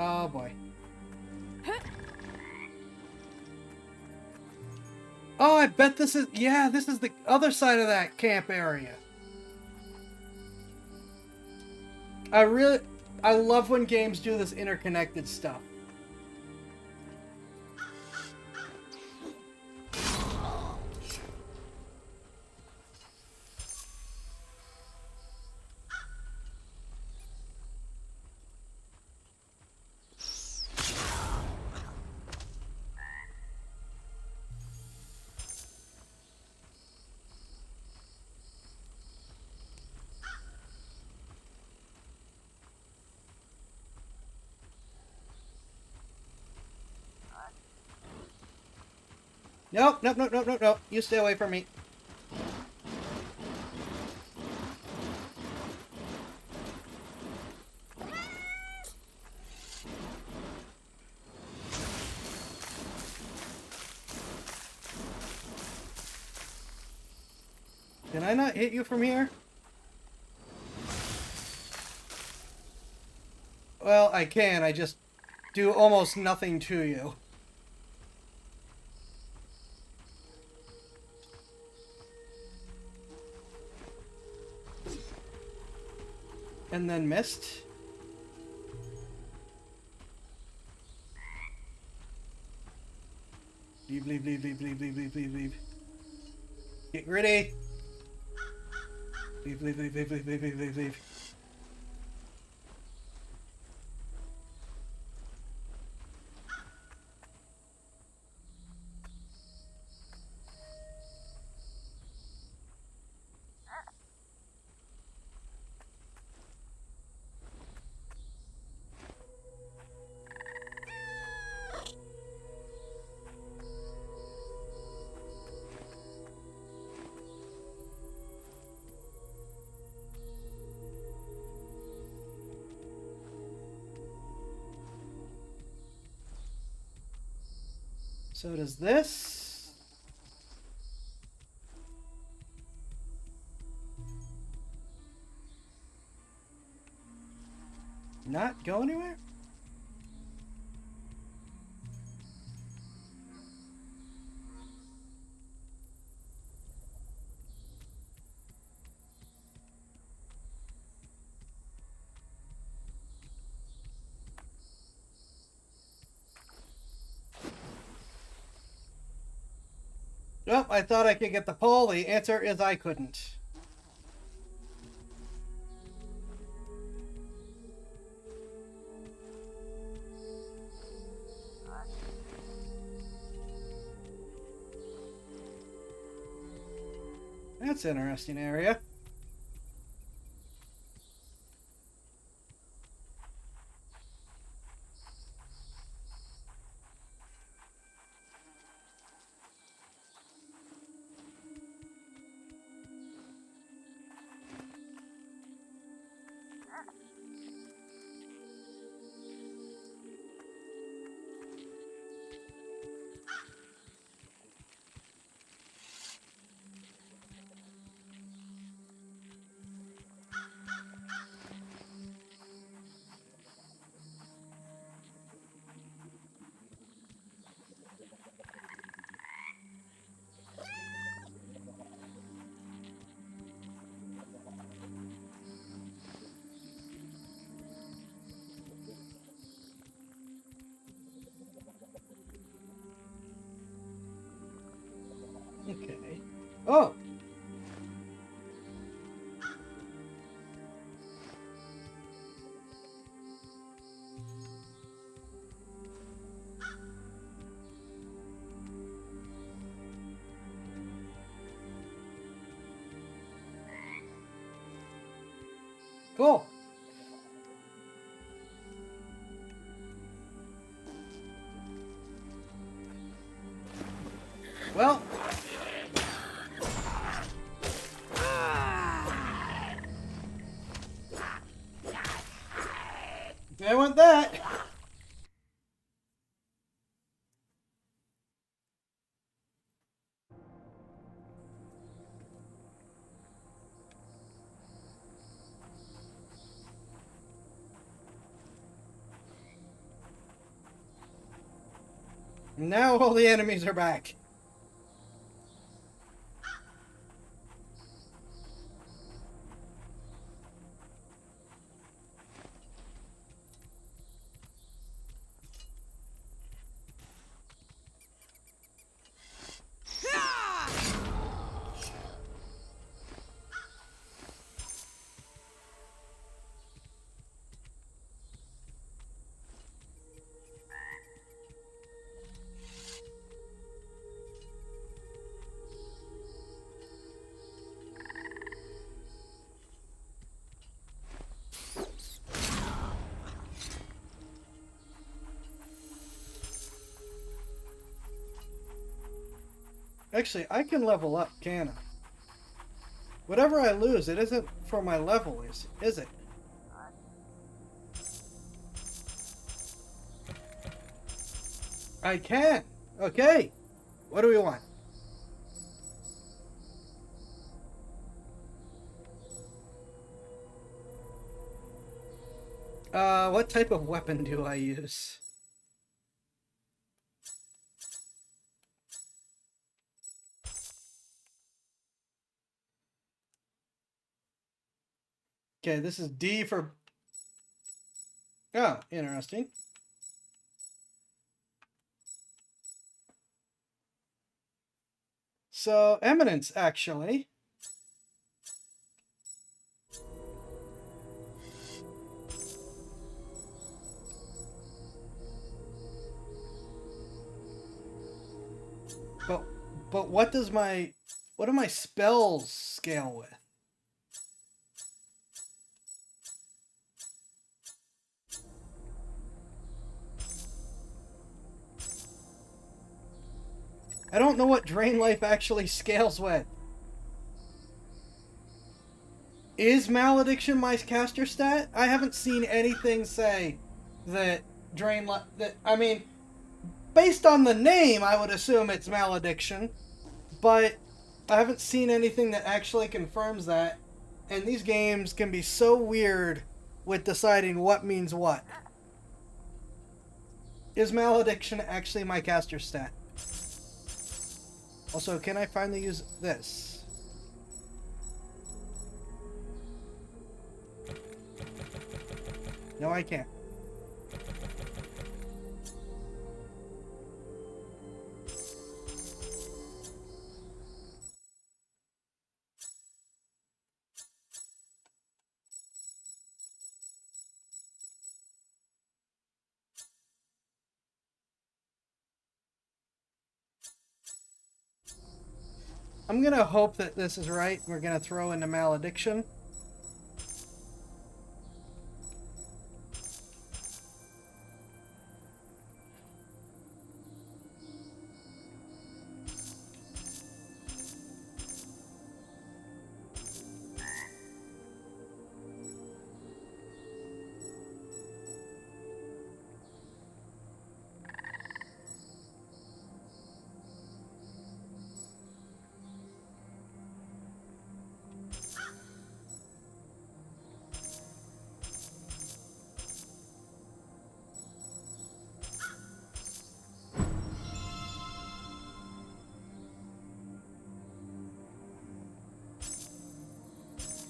Oh boy. Oh, I bet this is, yeah, this is the other side of that camp area. I love when games do this interconnected stuff. Nope, nope, nope, nope, nope, nope. You stay away from me. Can I not hit you from here? Well, I can. I just do almost nothing to you. And then missed. Leave, leave, leave, leave, leave, leave, leave, leave, leave. Get gritty. Leave, leave, leave, leave, leave, leave, leave, leave, leave. So does this. Not go anywhere? Well, I thought I could get the pole. The answer is I couldn't. That's an interesting area. Okay. Oh! Cool. I want that. Now all the enemies are back. Actually, I can level up, can I? Whatever I lose, it isn't for my level, is it? I can. Okay. What do we want? What type of weapon do I use? Okay, this is D for... Oh, interesting. So, Eminence, actually. But what do my spells scale with? I don't know what Drain Life actually scales with. Is Malediction my caster stat? I haven't seen anything say that Drain Life... I mean, based on the name, I would assume it's Malediction. But I haven't seen anything that actually confirms that. And these games can be so weird with deciding what means what. Is Malediction actually my caster stat? Also, can I finally use this? No, I can't. I'm gonna hope that this is right. We're gonna throw into Malediction.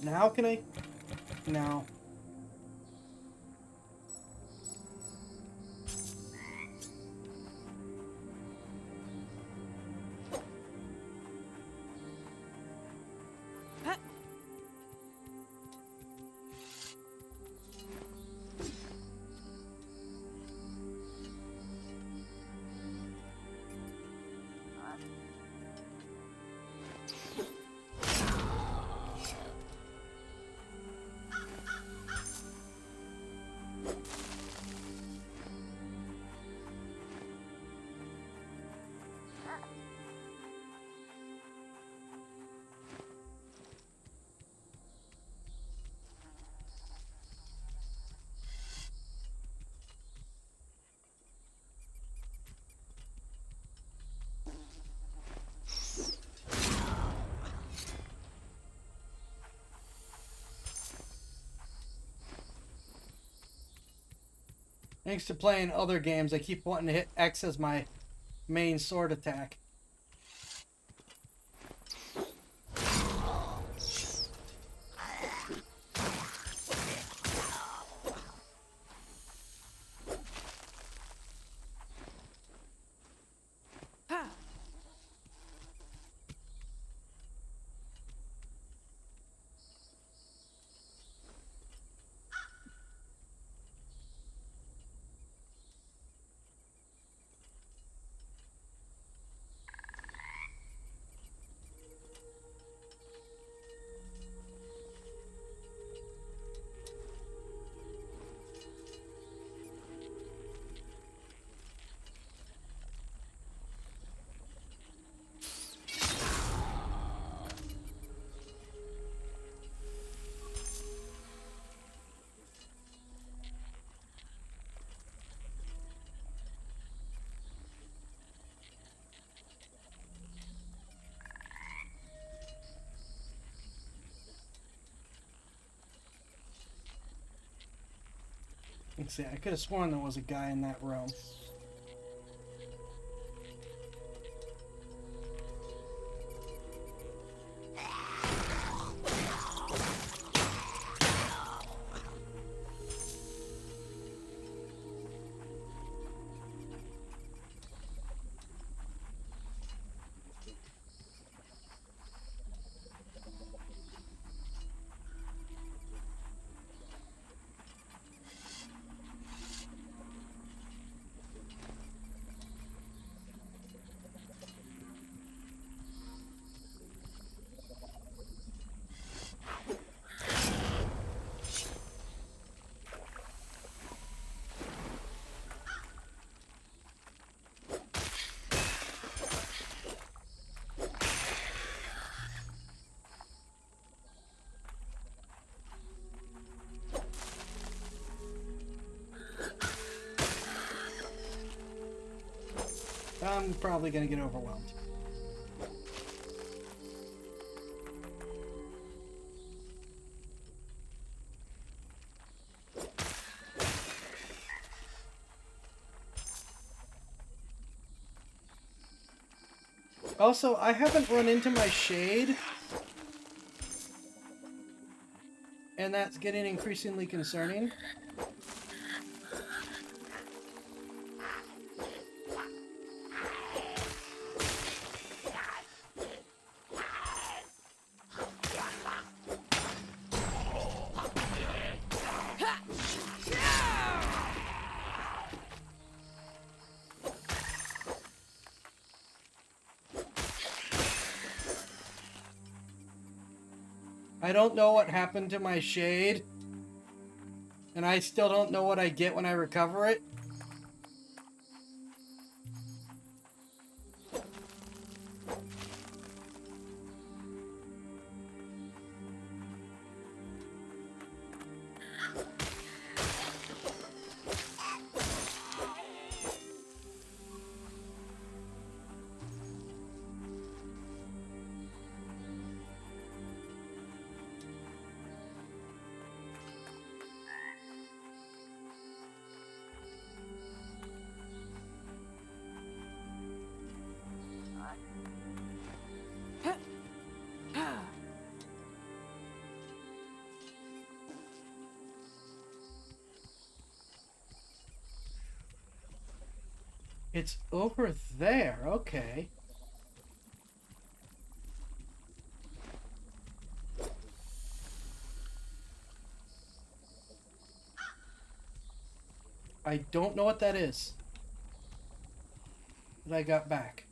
Now can I? No. Thanks to playing other games, I keep wanting to hit X as my main sword attack. Let's see, I could have sworn there was a guy in that room. I'm probably going to get overwhelmed. Also, I haven't run into my shade, and that's getting increasingly concerning. I don't know what happened to my shade, and I still don't know what I get when I recover it. It's over there, okay. I don't know what that is that I got back.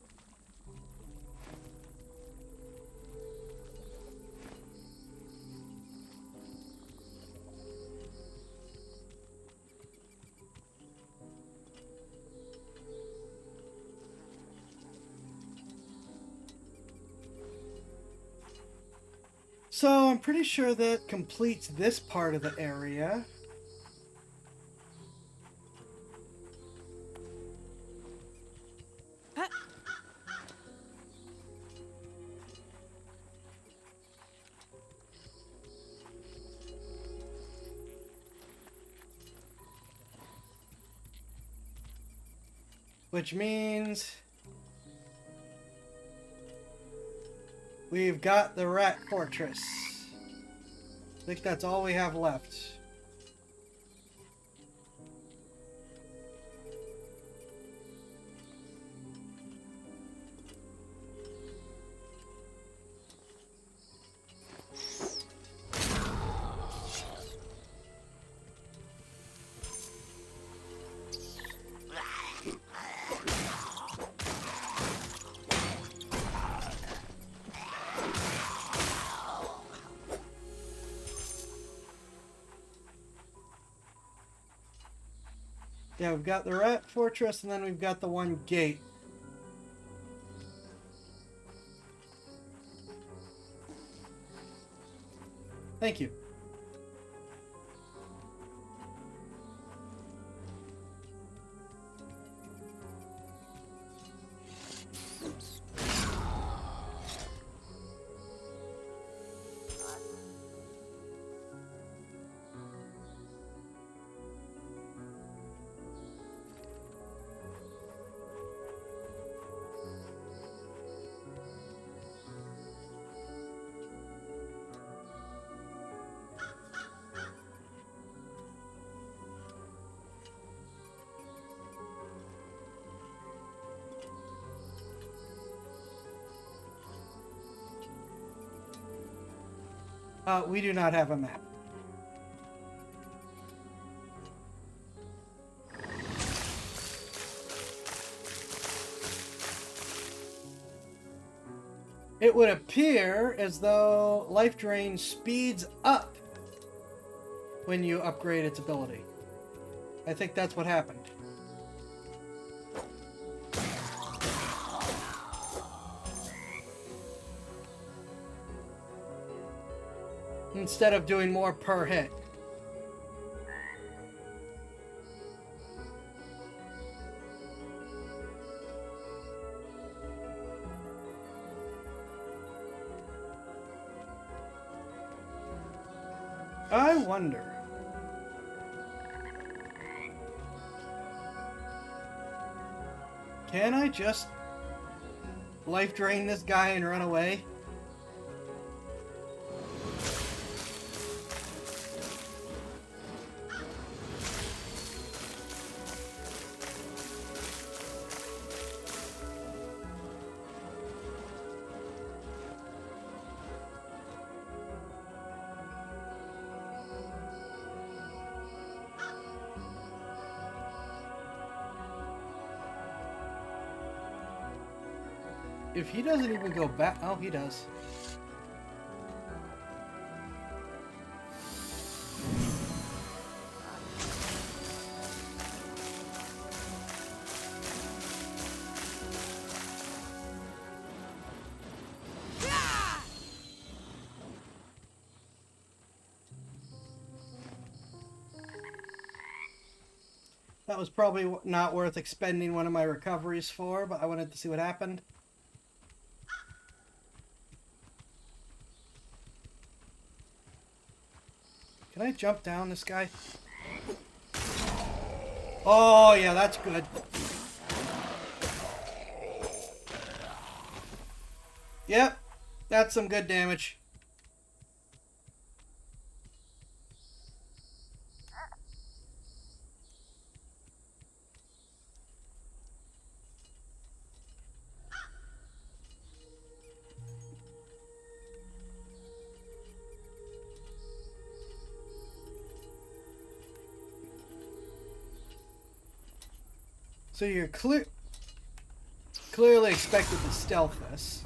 So I'm pretty sure that completes this part of the area. Which means we've got the Rat Fortress. I think that's all we have left. Yeah, we've got the Rat Fortress, and then we've got the one gate. Thank you. We do not have a map. It would appear as though Life Drain speeds up when you upgrade its ability. I think that's what happened. Instead of doing more per hit. I wonder. Can I just life drain this guy and run away? If he doesn't even go back... Oh, he does. That was probably not worth expending one of my recoveries for, but I wanted to see what happened. Can I jump down this guy? Oh, yeah, that's good. Yep, that's some good damage. So you're clearly expected to stealth this.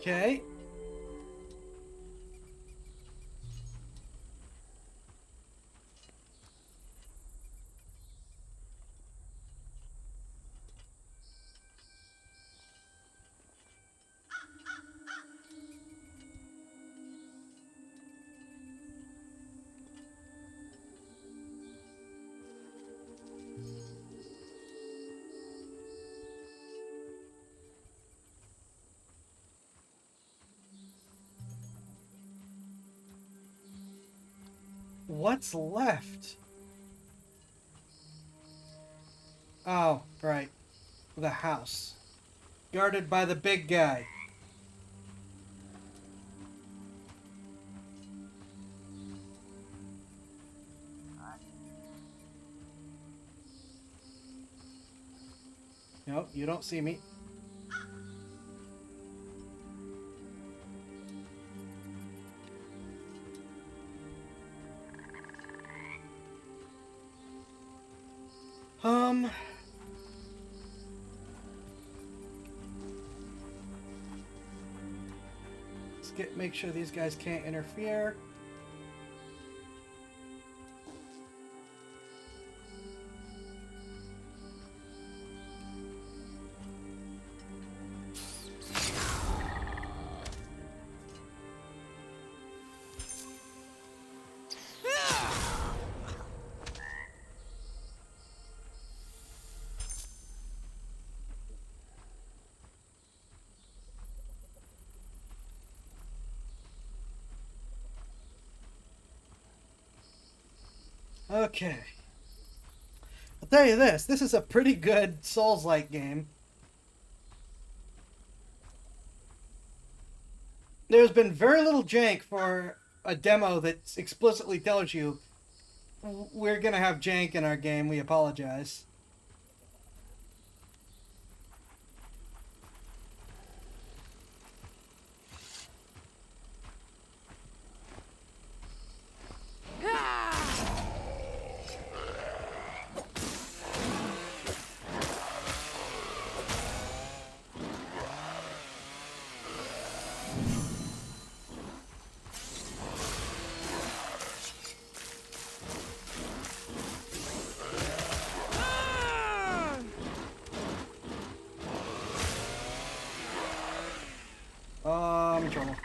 Okay. What's left? Oh, right. The house. Guarded by the big guy. Nope, you don't see me. Make sure these guys can't interfere. Okay. I'll tell you this is a pretty good Souls-like game. There's been very little jank for a demo that explicitly tells you we're gonna have jank in our game, we apologize. I'm in trouble.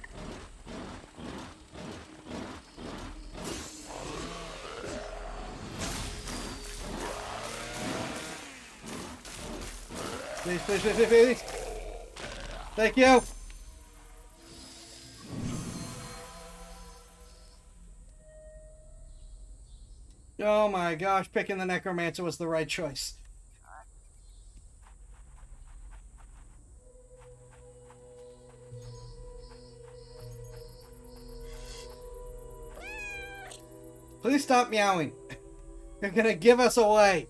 Please, please, please, please, please. Thank you. Oh my gosh, picking the Necromancer was the right choice. Please stop meowing. You're gonna give us away.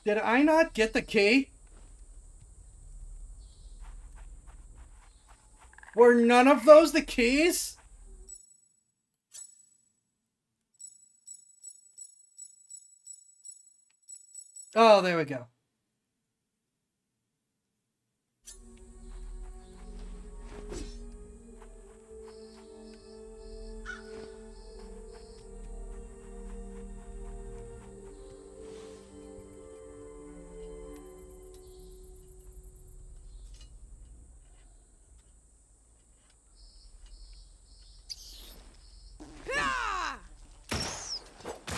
Did I not get the key? Were none of those the keys? Oh, there we go.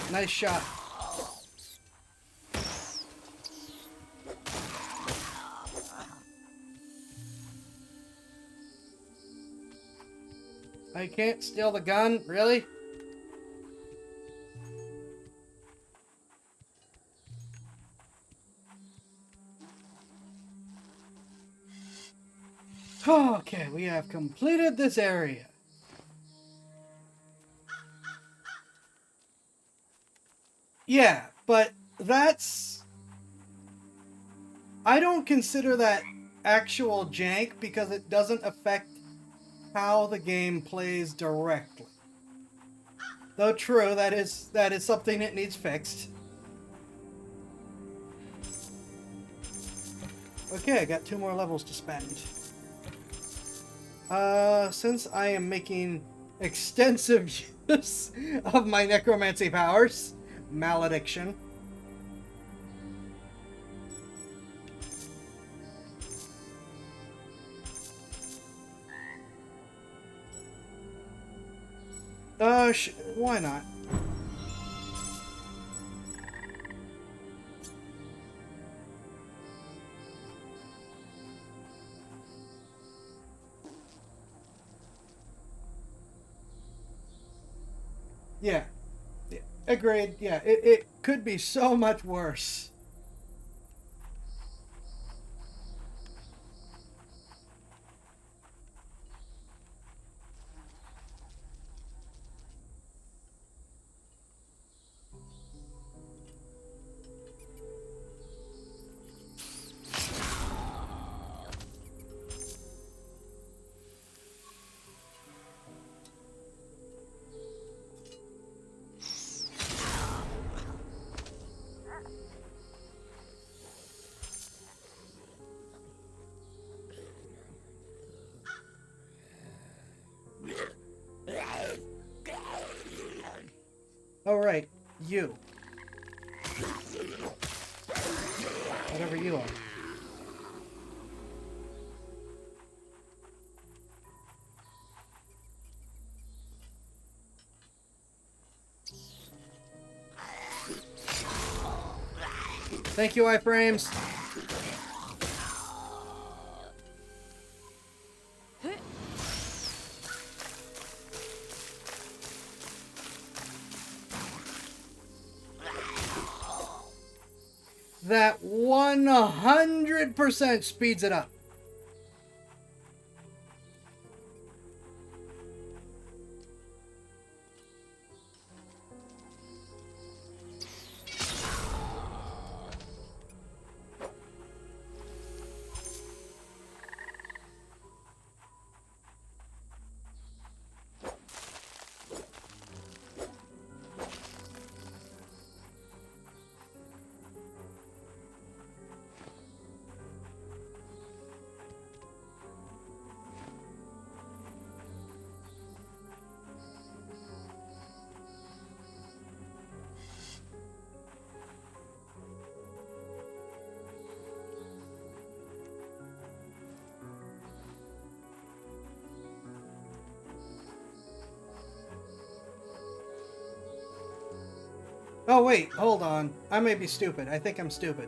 Nice shot. I can't steal the gun? Really? Okay, we have completed this area. Yeah, but that's... I don't consider that actual jank because it doesn't affect how the game plays directly. Though true, that is something that needs fixed. Okay, I got 2 more levels to spend. Since I am making extensive use of my necromancy powers, malediction. Why not? Yeah. Yeah. Agreed. Yeah, it could be so much worse. All right, you. Whatever you are. Thank you, iframes. That 100% speeds it up. Oh wait, hold on. I may be stupid. I think I'm stupid.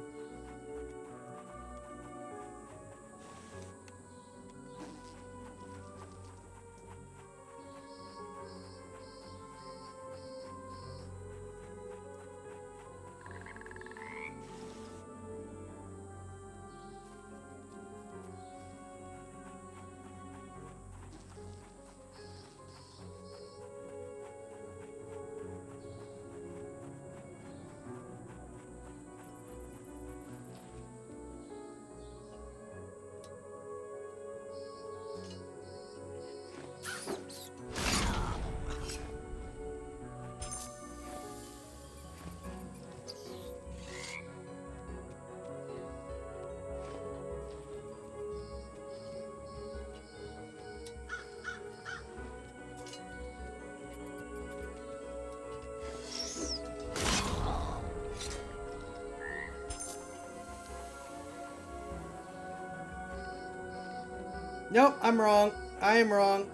Nope, I'm wrong. I am wrong.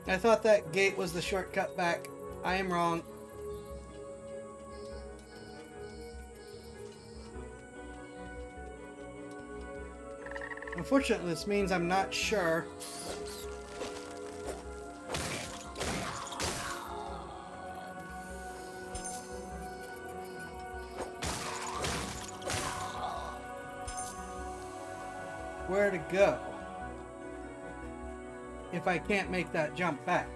I thought that gate was the shortcut back. I am wrong. Unfortunately, this means I'm not sure. where to go if I can't make that jump back.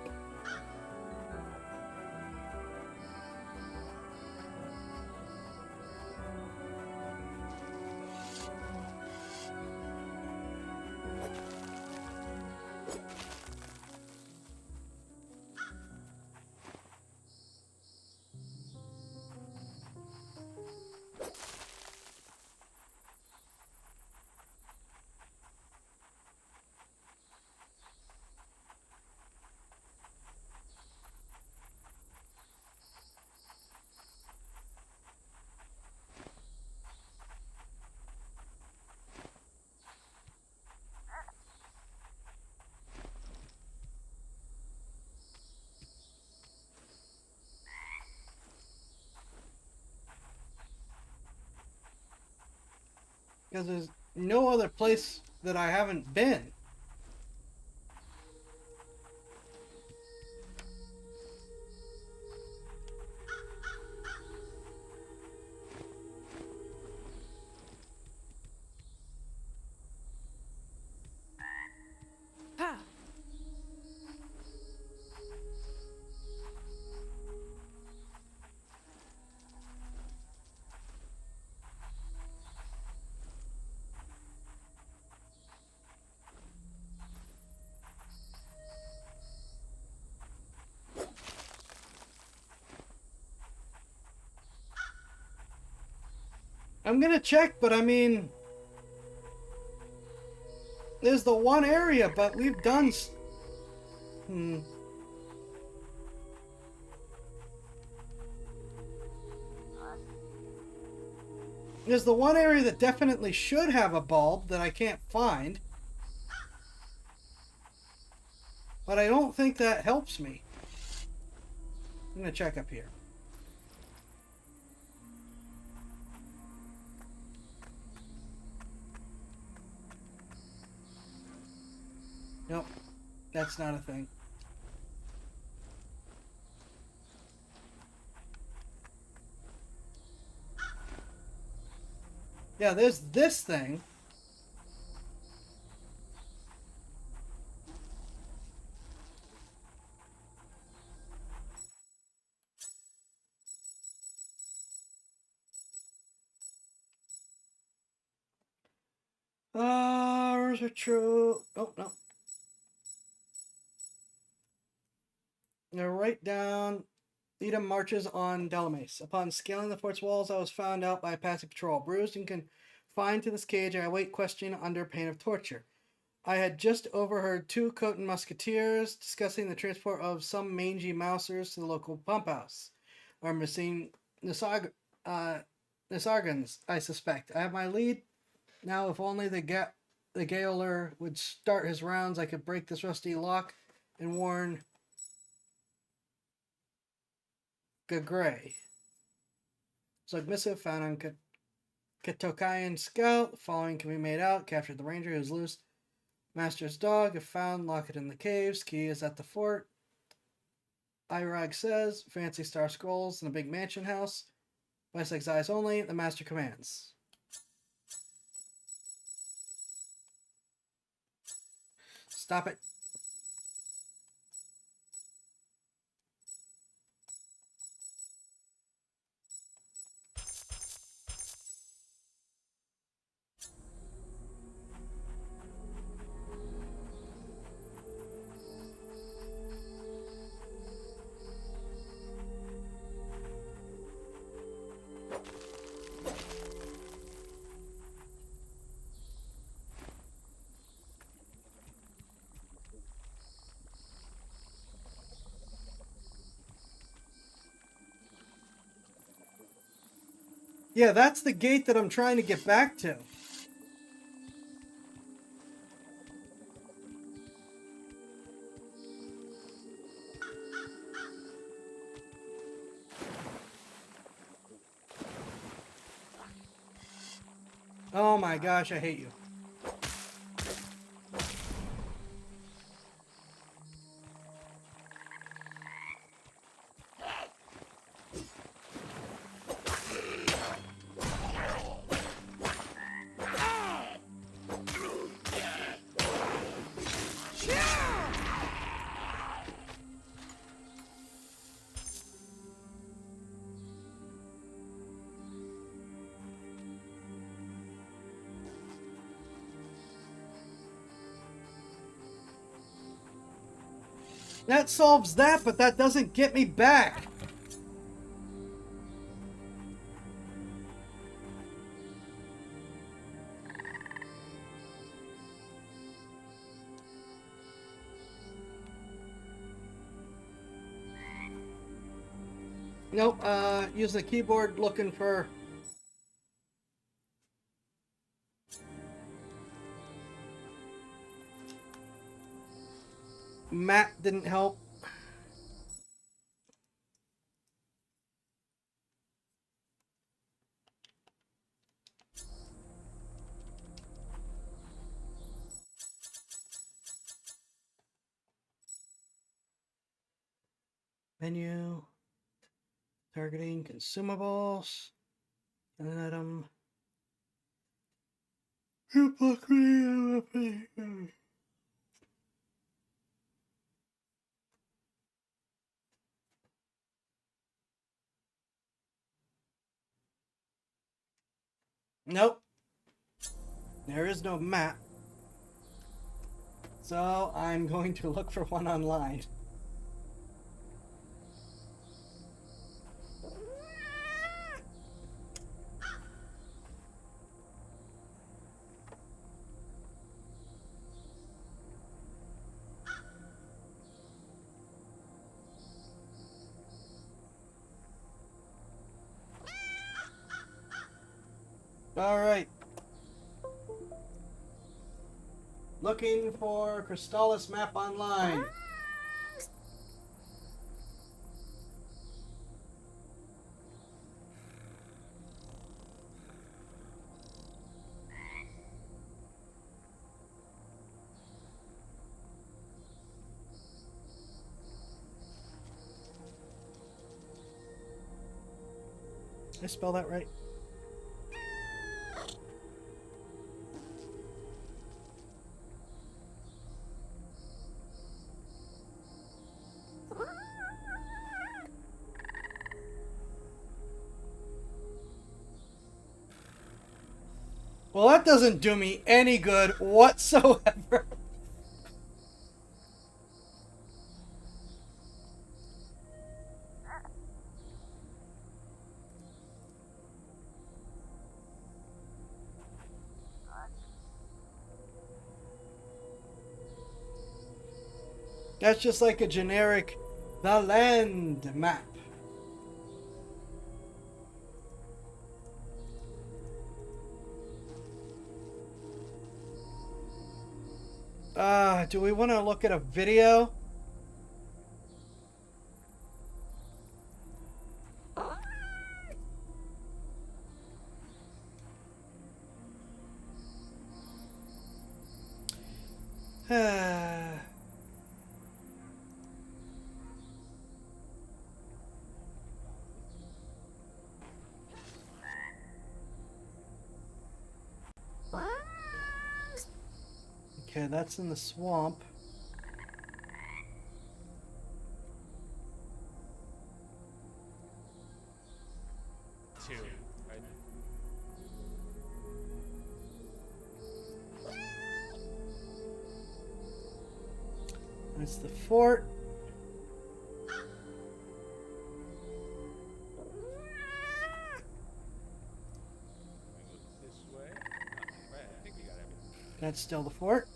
Because there's no other place that I haven't been. Ha! I'm gonna check, but I mean, there's the one area, but we've done. There's the one area that definitely should have a bulb that I can't find. But I don't think that helps me. I'm gonna check up here. Nope, that's not a thing. Yeah, there's this thing. Where's a true? Oh, no. Now write down Edom marches on Delamace. Upon scaling the fort's walls, I was found out by a passing patrol. Bruised and confined to this cage, I await questioning under pain of torture. I had just overheard two Khotan musketeers discussing the transport of some mangy mousers to the local pump house. Or missing Nisargans, I suspect. I have my lead. Now, if only the Gaoler would start his rounds, I could break this rusty lock and warn Gagray. Submissive found on Katokayan scout. The following can be made out. Captured the ranger who's loose. Master's dog, if found, lock it in the caves. Key is at the fort. Irag says, fancy star scrolls in a big mansion house. Wessex eyes only, the master commands. Stop it. Yeah, that's the gate that I'm trying to get back to. Oh my gosh, I hate you. That solves that, but that doesn't get me back. Nope, use the keyboard looking for... Map didn't help. Menu. Targeting consumables. An item. Nope. There is no map. So I'm going to look for one online. Alright. Looking for Crystallis map online. Did I spell that right? Well, that doesn't do me any good whatsoever. That's just like a generic the land map. Do we want to look at a video? Okay, that's in the swamp. Two, right? That's the fort. This way? Right, I think we got everything. That's still the fort.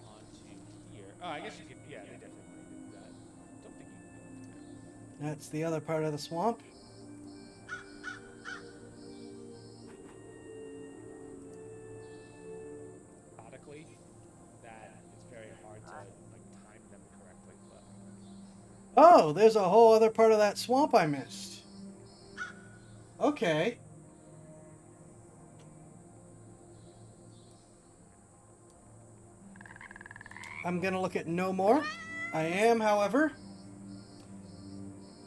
Onto here. Oh, I guess you could. Yeah, they definitely want to do that. Don't think you can go That's the other part of the swamp. methodically. That it's very hard to like time them correctly. But Oh, there's a whole other part of that swamp I missed. Okay. I'm gonna look at no more. I am, however.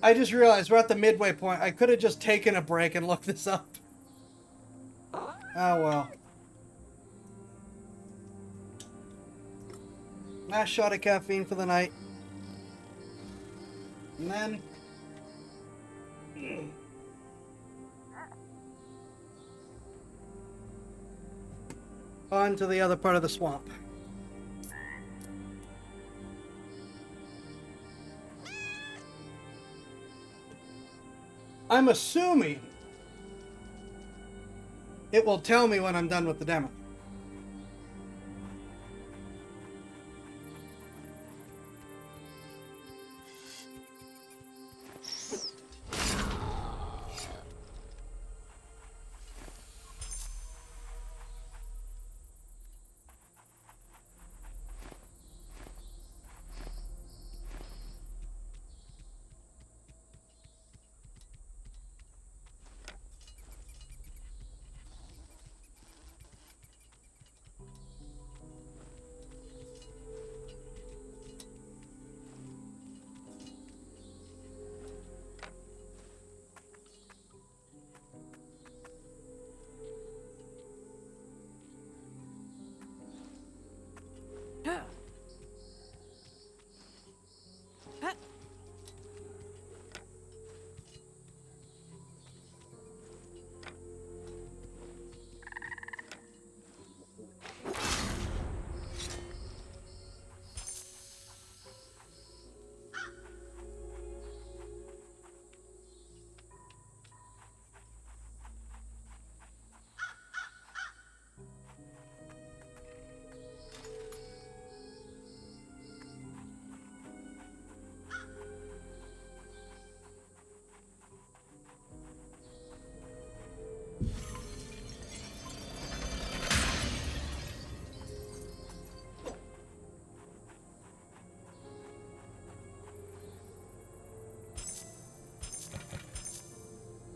I just realized we're at the midway point. I could have just taken a break and looked this up. Oh well. Last shot of caffeine for the night. And then... on to the other part of the swamp. I'm assuming it will tell me when I'm done with the demo.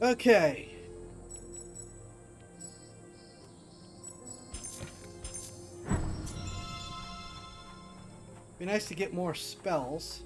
Okay. Be nice to get more spells.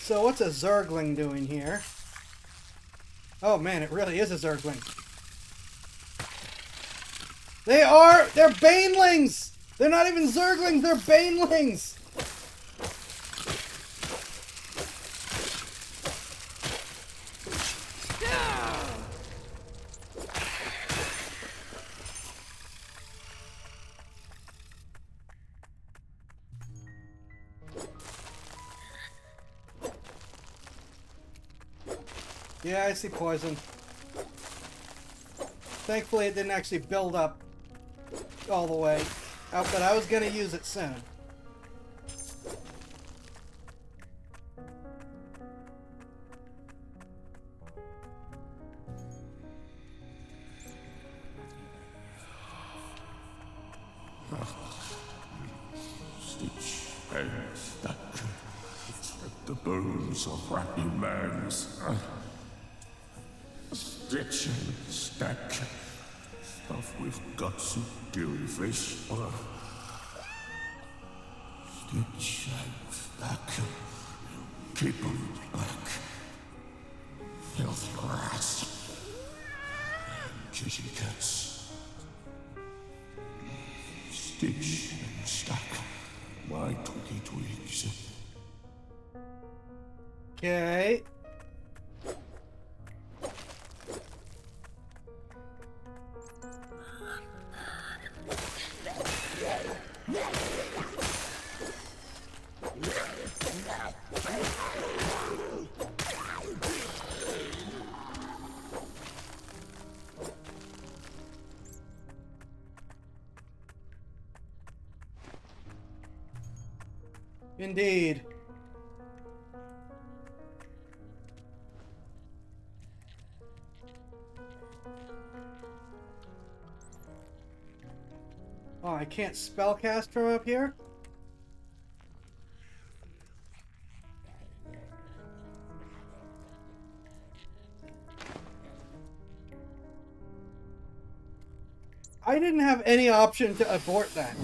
So what's a Zergling doing here? Oh man, it really is a Zergling. They're Banelings! They're not even Zerglings, they're Banelings! Yeah, I see poison. Thankfully it didn't actually build up all the way. But I was gonna use it soon. Stitch and stack. The bones of happy mans. Stitch and stack. Stuff with guts and dewy fish. Stitch and stack. Keep 'em back. Filthy rats. And kitty cats. Stitch and stack. My twiggy twigs. Okay. Indeed. Oh, I can't spellcast from up here? I didn't have any option to abort that.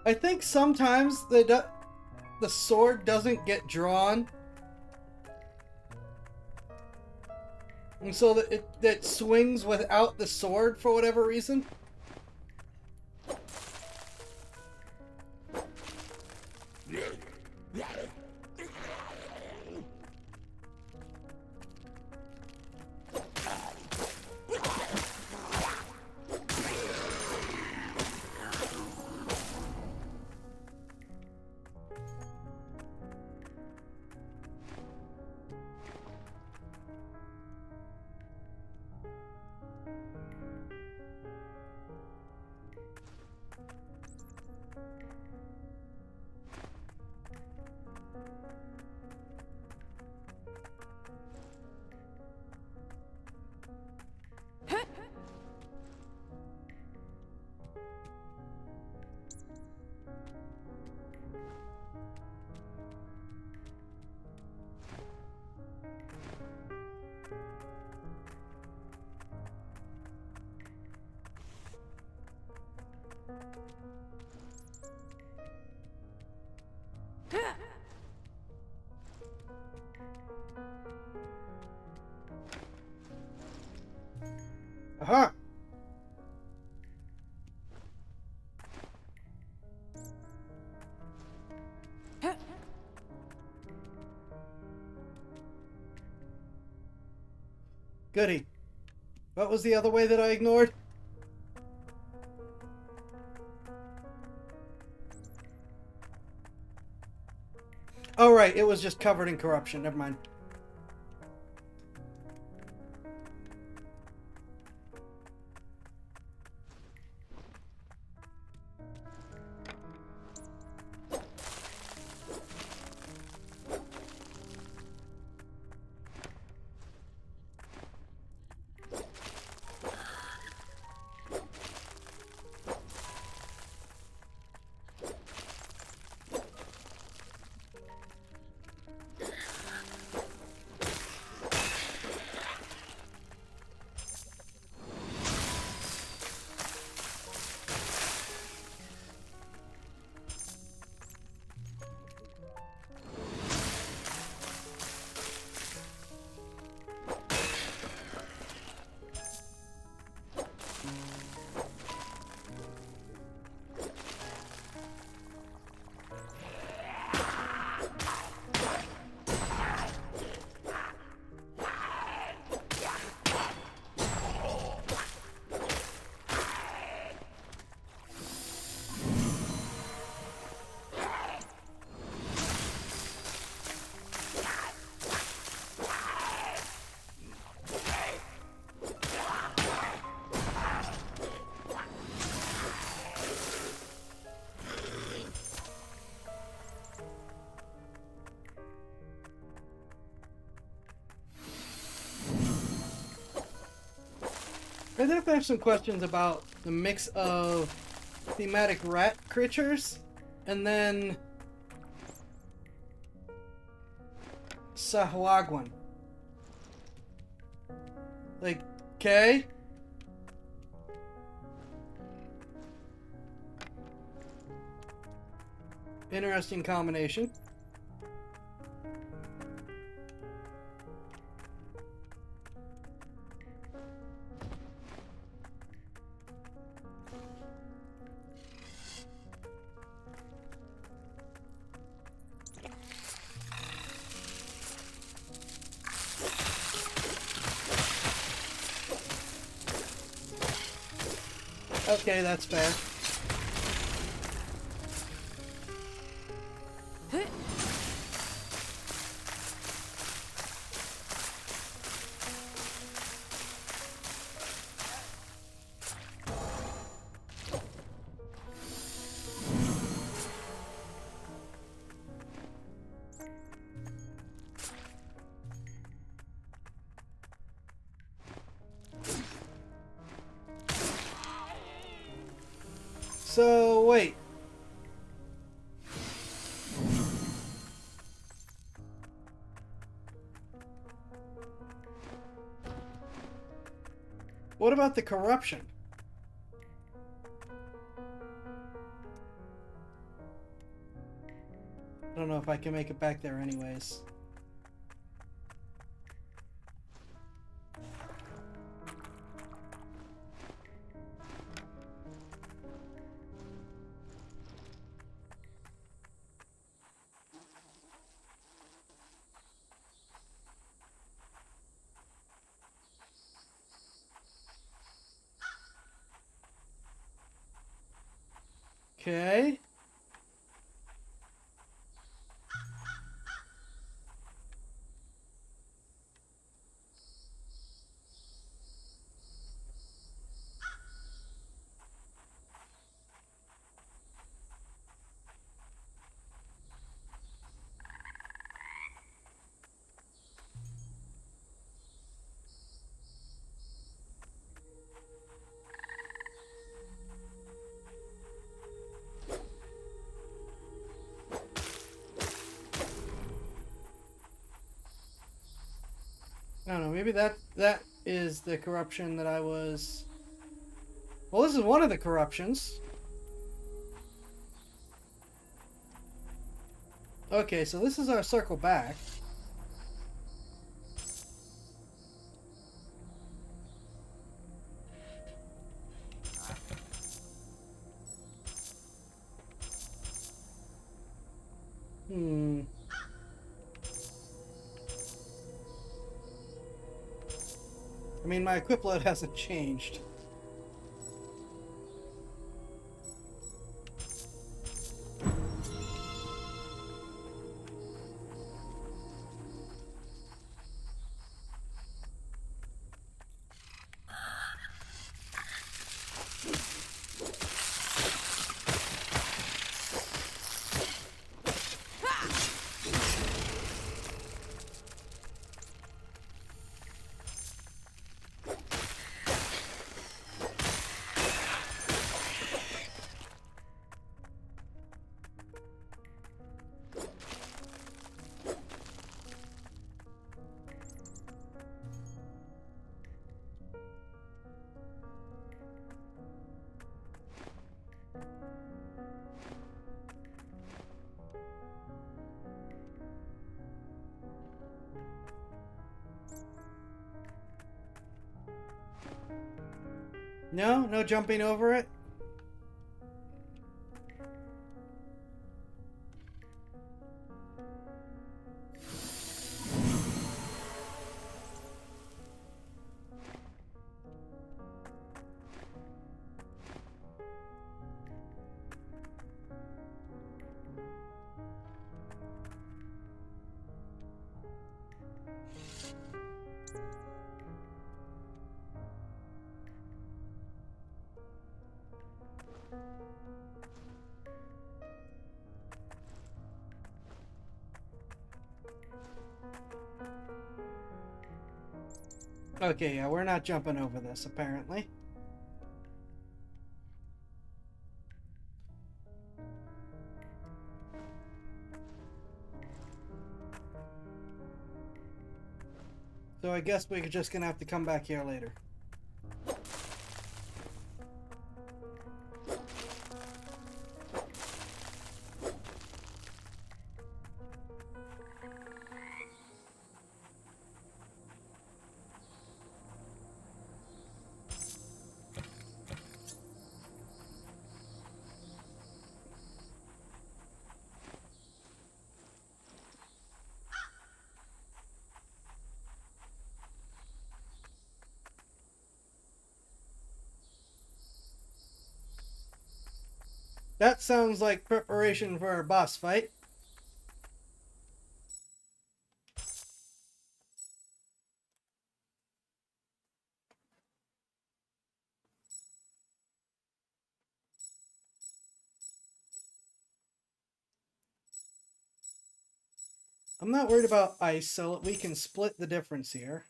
I think sometimes the sword doesn't get drawn, and so that it swings without the sword for whatever reason. Aha! Goody. What was the other way that I ignored? Oh, right. It was just covered in corruption. Never mind. I definitely have some questions about the mix of thematic rat creatures and then Sahuagin. Like, okay? Interesting combination. Okay, that's fair. So, wait. What about the corruption? I don't know if I can make it back there anyways. Okay. I don't know, maybe that is the corruption that I was... Well, this is one of the corruptions. Okay, so this is our circle back. I mean, my equip load hasn't changed. No? No jumping over it? Okay, yeah, we're not jumping over this, apparently. So I guess we're just gonna have to come back here later. That sounds like preparation for a boss fight. I'm not worried about ice, so we can split the difference here.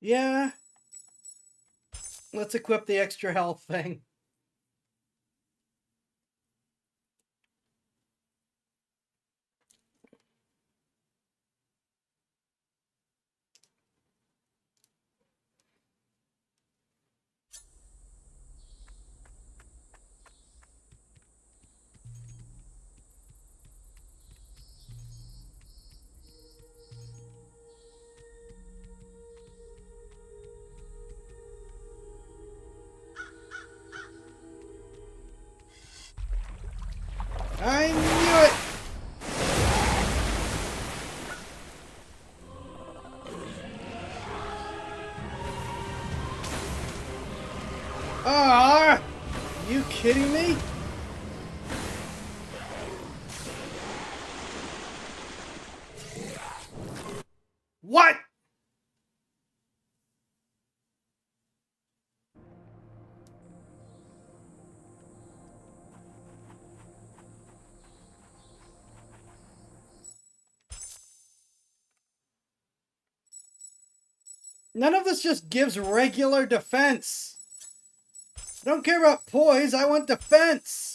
Yeah. Let's equip the extra health thing. I knew it! Ah! You kidding me? What? None of this just gives regular defense. I don't care about poise, I want defense.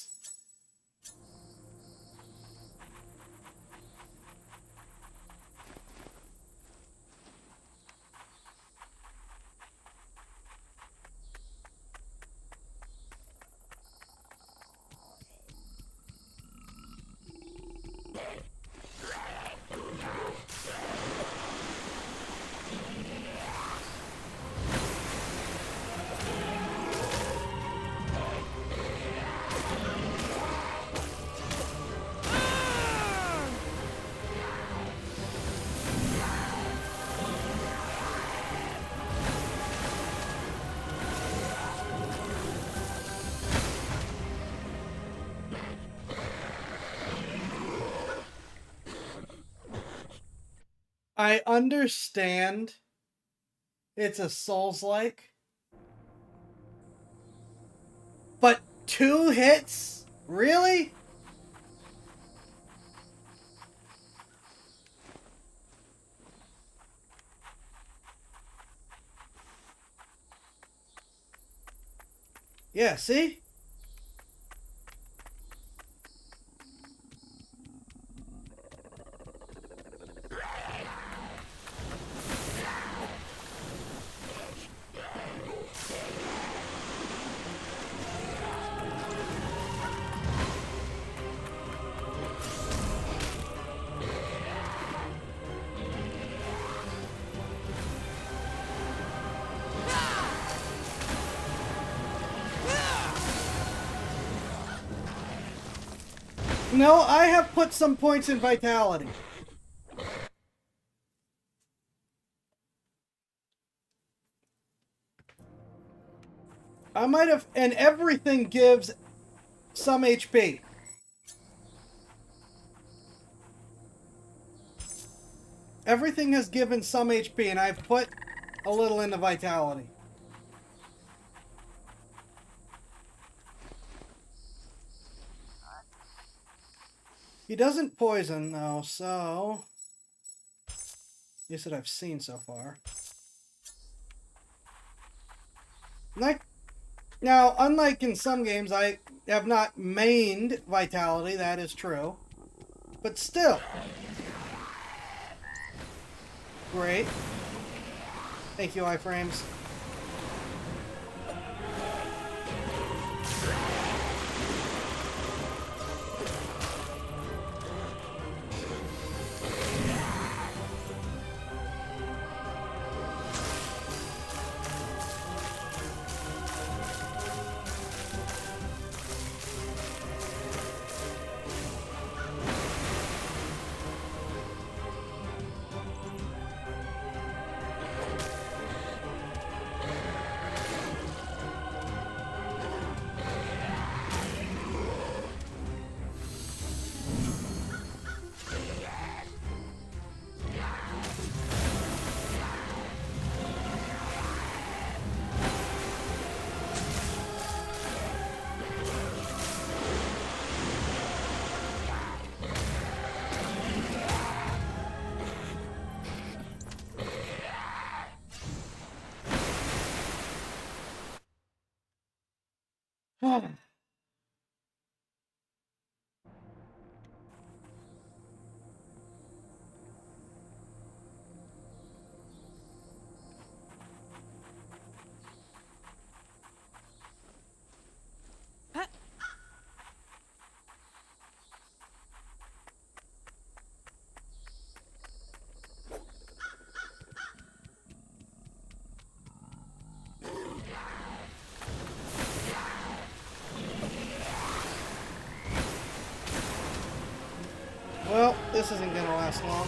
I understand it's a Souls-like, but 2 hits? Really? Yeah, see? No, I have put some points in vitality. I might have, and everything gives some HP. Everything has given some HP, and I've put a little into vitality. He doesn't poison, though, so... At least that I've seen so far. Like, now, unlike in some games, I have not mained vitality, that is true. But still. Great. Thank you, iframes. Well, this isn't gonna last long.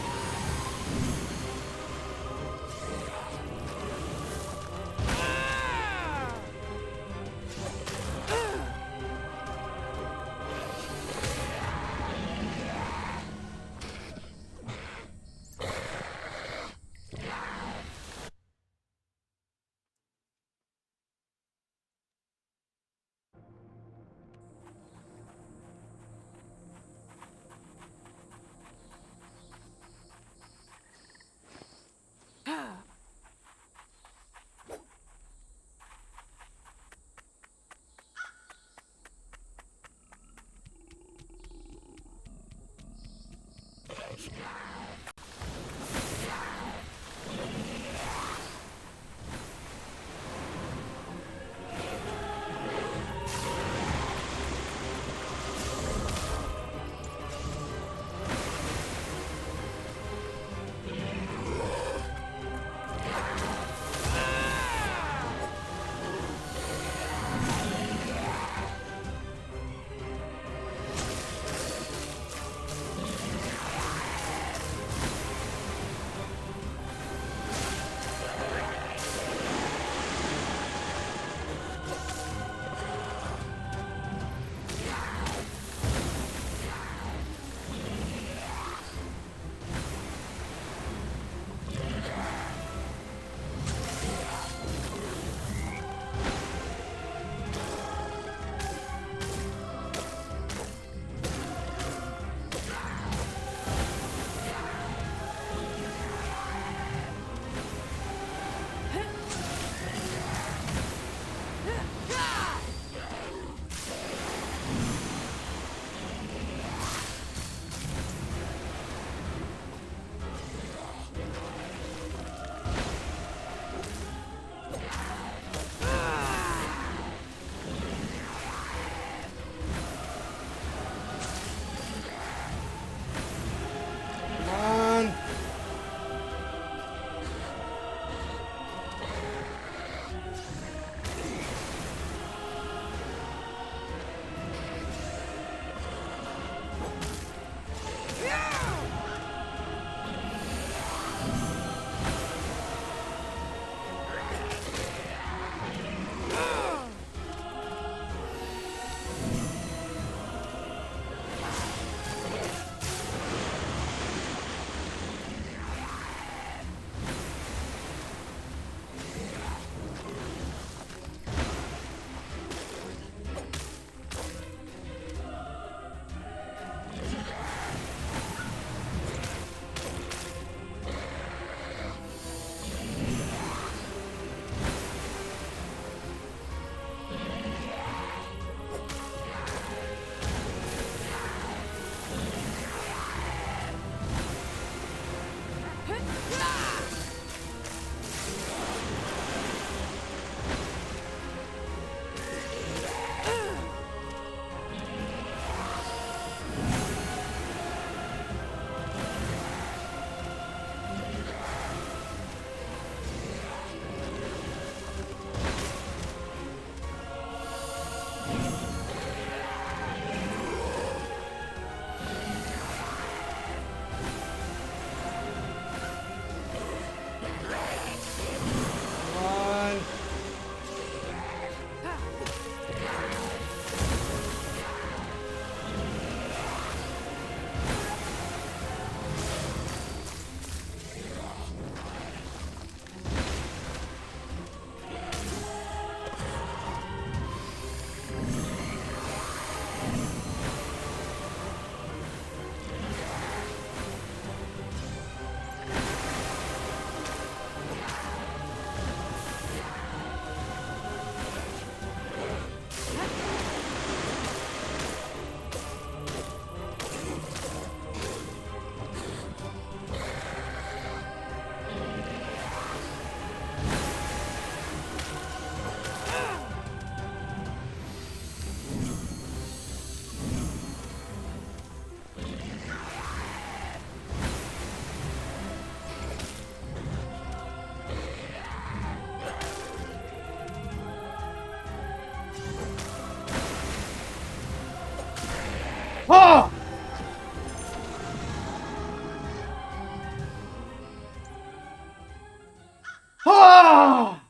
Ah!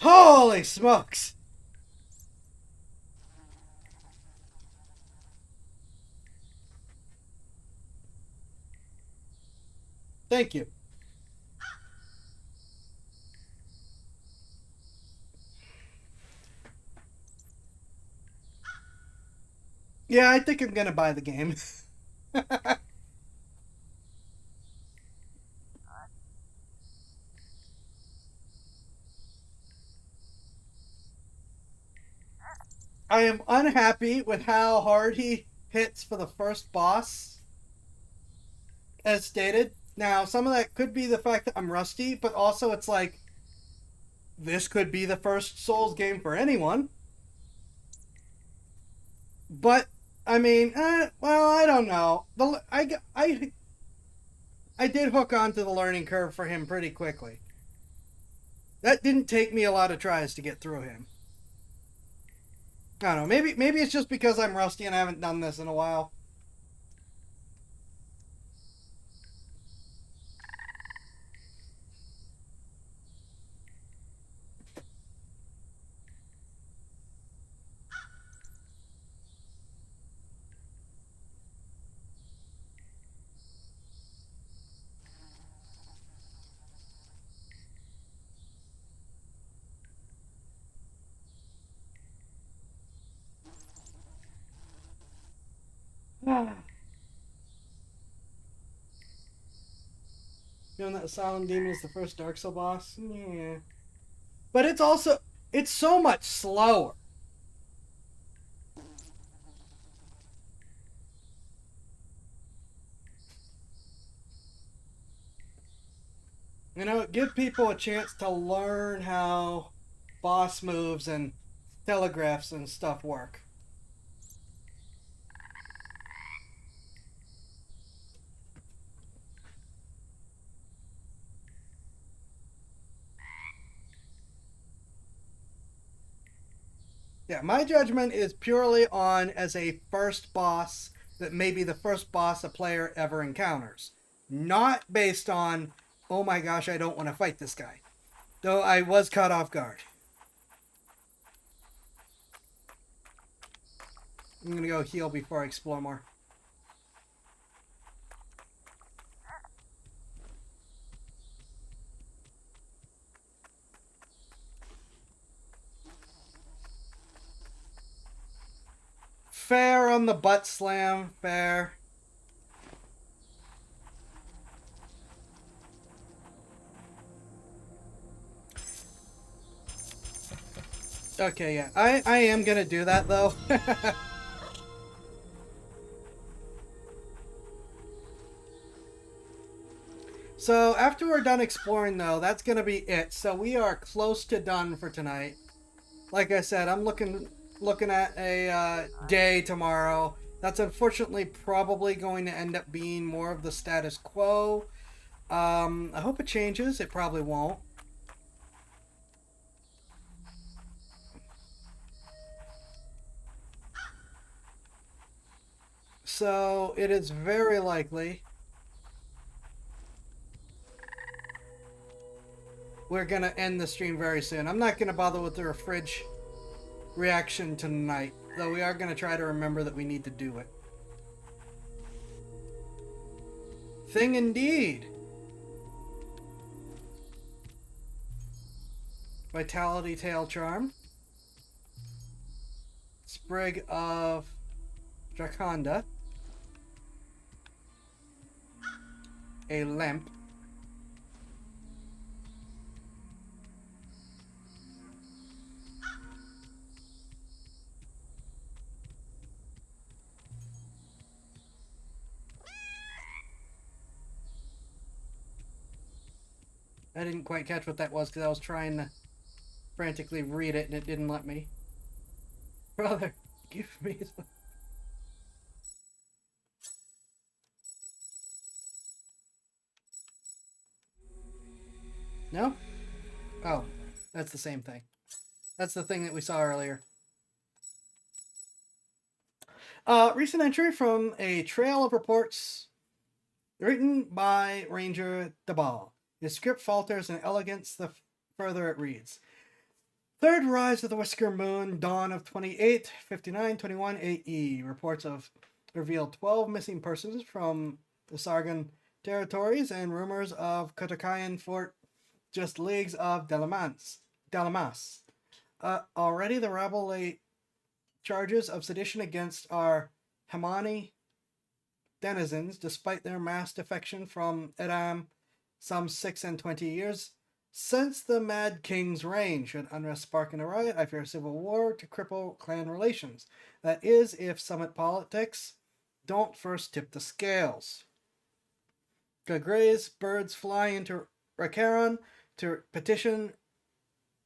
Holy smokes! Thank you. Yeah, I think I'm gonna buy the game. I am unhappy with how hard he hits for the first boss, as stated. Now, some of that could be the fact that I'm rusty, but also it's like, this could be the first Souls game for anyone. But, I mean, well, I don't know. I did hook onto the learning curve for him pretty quickly. That didn't take me a lot of tries to get through him. I don't know. Maybe it's just because I'm rusty and I haven't done this in a while. You know that Asylum Demon is the first Dark Soul boss? Yeah. But it's so much slower. You know, give people a chance to learn how boss moves and telegraphs and stuff work. Yeah, my judgment is purely on as a first boss that may be the first boss a player ever encounters. Not based on, oh my gosh, I don't want to fight this guy. Though I was caught off guard. I'm going to go heal before I explore more. Fair on the butt slam. Fair. Okay, yeah. I am going to do that, though. So, after we're done exploring, though, that's going to be it. So, we are close to done for tonight. Like I said, I'm looking at a day tomorrow. That's unfortunately probably going to end up being more of the status quo. I hope it changes. It probably won't. So, it is very likely we're going to end the stream very soon. I'm not going to bother with the fridge reaction tonight, though we are going to try to remember that we need to do it. Thing indeed. Vitality Tail Charm. Sprig of Draconda. A Lamp. I didn't quite catch what that was because I was trying to frantically read it and it didn't let me. Brother, give me some. No? Oh, that's the same thing. That's the thing that we saw earlier. Recent entry from a trail of reports written by Ranger Dabal. His script falters in elegance the further it reads. Third rise of the Whisker Moon, dawn of 28:59:21 AE. Reports of reveal 12 missing persons from the Sargon territories and rumors of Kotakayan fort just leagues of Dalamas. Already the rabble lay charges of sedition against our Hamani denizens, despite their mass defection from Edam some 26 years. Since the Mad King's reign, should unrest spark in a riot, I fear a civil war to cripple clan relations. That is, if summit politics don't first tip the scales. Gagrays birds fly into Rakaron to petition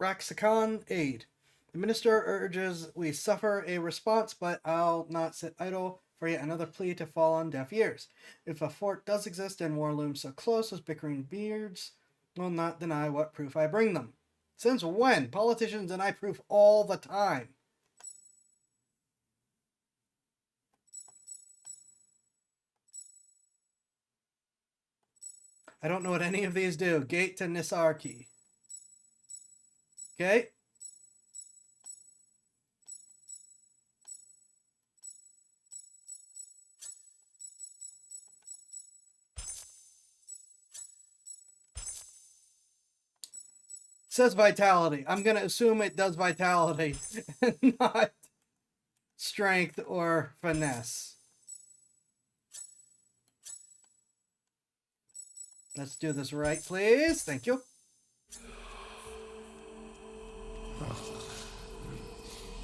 Raxakan aid. The minister urges we suffer a response, but I'll not sit idle for yet another plea to fall on deaf ears. If a fort does exist and war looms so close as bickering beards, will not deny what proof I bring them. Since when? Politicians deny proof all the time. I don't know what any of these do. Gate to Nisarki. Okay. Says vitality. I'm going to assume it does vitality, not strength or finesse. Let's do this right, please. Thank you.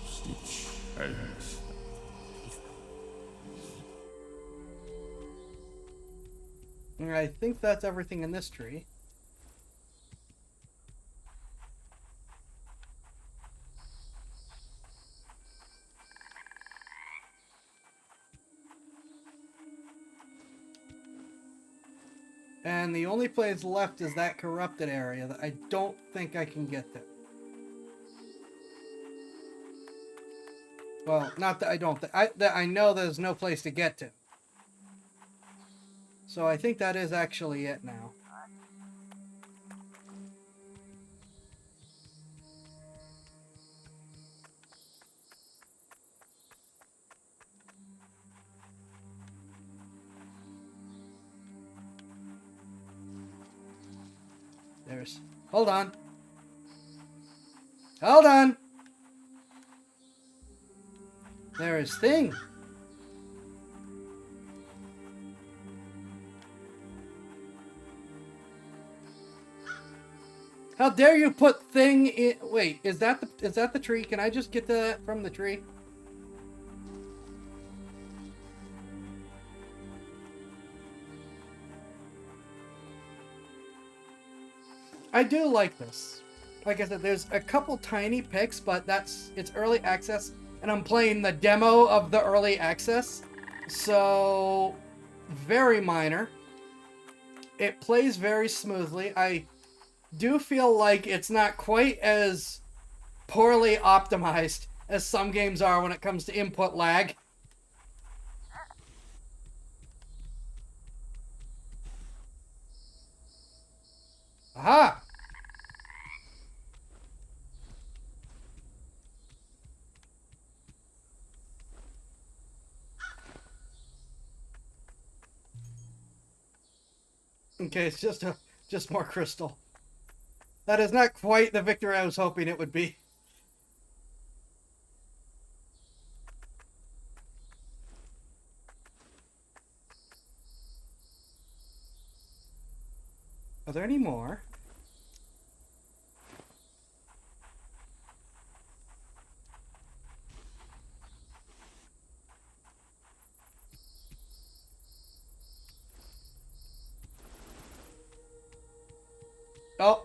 Stitch hands. I think that's everything in this tree. And the only place left is that corrupted area that I don't think I can get to. Well, not that I don't. That I know there's no place to get to. So I think that is actually it now. There's... Hold on. Hold on! There is thing. How dare you put thing in... Wait, is that the tree? Can I just get that from the tree? I do like this. Like I said, there's a couple tiny picks, but it's early access, and I'm playing the demo of the early access, so very minor. It plays very smoothly. I do feel like it's not quite as poorly optimized as some games are when it comes to input lag. Aha! Okay, it's just more crystal. That is not quite the victory I was hoping it would be. Are there any more? Oh.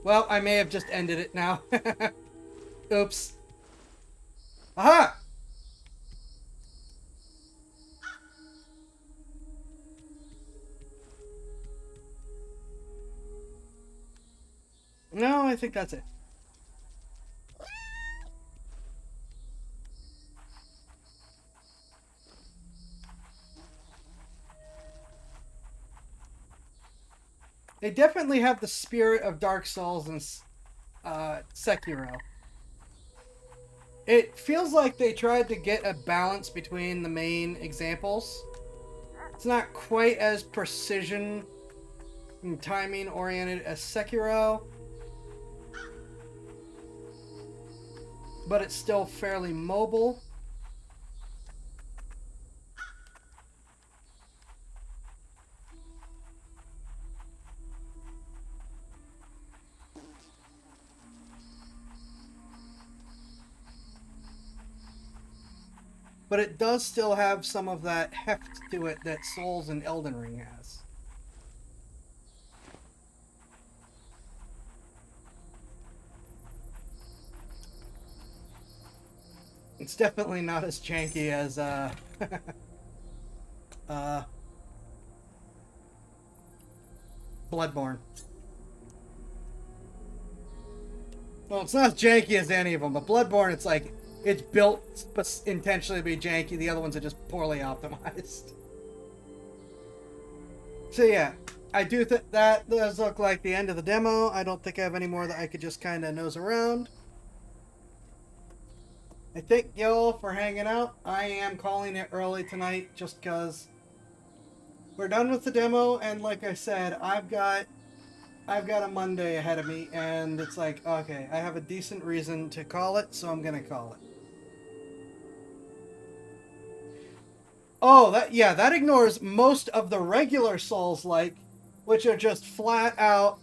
Well, I may have just ended it now. Oops. Aha! No, I think that's it. They definitely have the spirit of Dark Souls and Sekiro. It feels like they tried to get a balance between the main examples. It's not quite as precision and timing oriented as Sekiro, but it's still fairly mobile. But it does still have some of that heft to it that Souls and Elden Ring has. It's definitely not as janky as Bloodborne. Well, it's not as janky as any of them, but Bloodborne, it's like, it's built intentionally to be janky. The other ones are just poorly optimized. So yeah, I do think that does look like the end of the demo. I don't think I have any more that I could just kind of nose around. I thank y'all for hanging out. I am calling it early tonight just because we're done with the demo, and like I said, I've got a Monday ahead of me, and it's like, okay, I have a decent reason to call it, so I'm gonna call it. Oh, that ignores most of the regular Souls-like, which are just flat out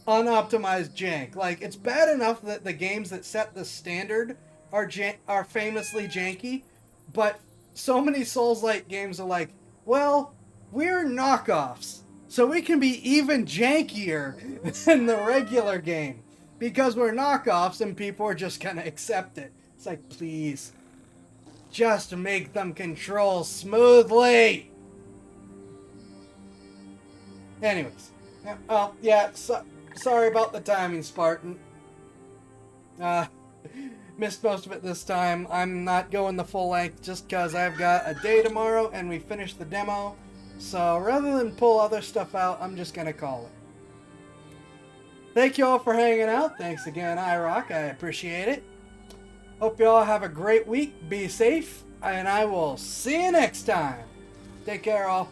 unoptimized jank. Like, it's bad enough that the games that set the standard are famously janky, but so many Souls-like games are like, well, we're knockoffs, so we can be even jankier than the regular game because we're knockoffs and people are just gonna accept it. It's like, please, just make them control smoothly. Anyways, sorry about the timing, Spartan. Missed most of it this time. I'm not going the full length just because I've got a day tomorrow and we finished the demo. So rather than pull other stuff out, I'm just going to call it. Thank you all for hanging out. Thanks again, iRock. I appreciate it. Hope you all have a great week. Be safe, and I will see you next time. Take care, all.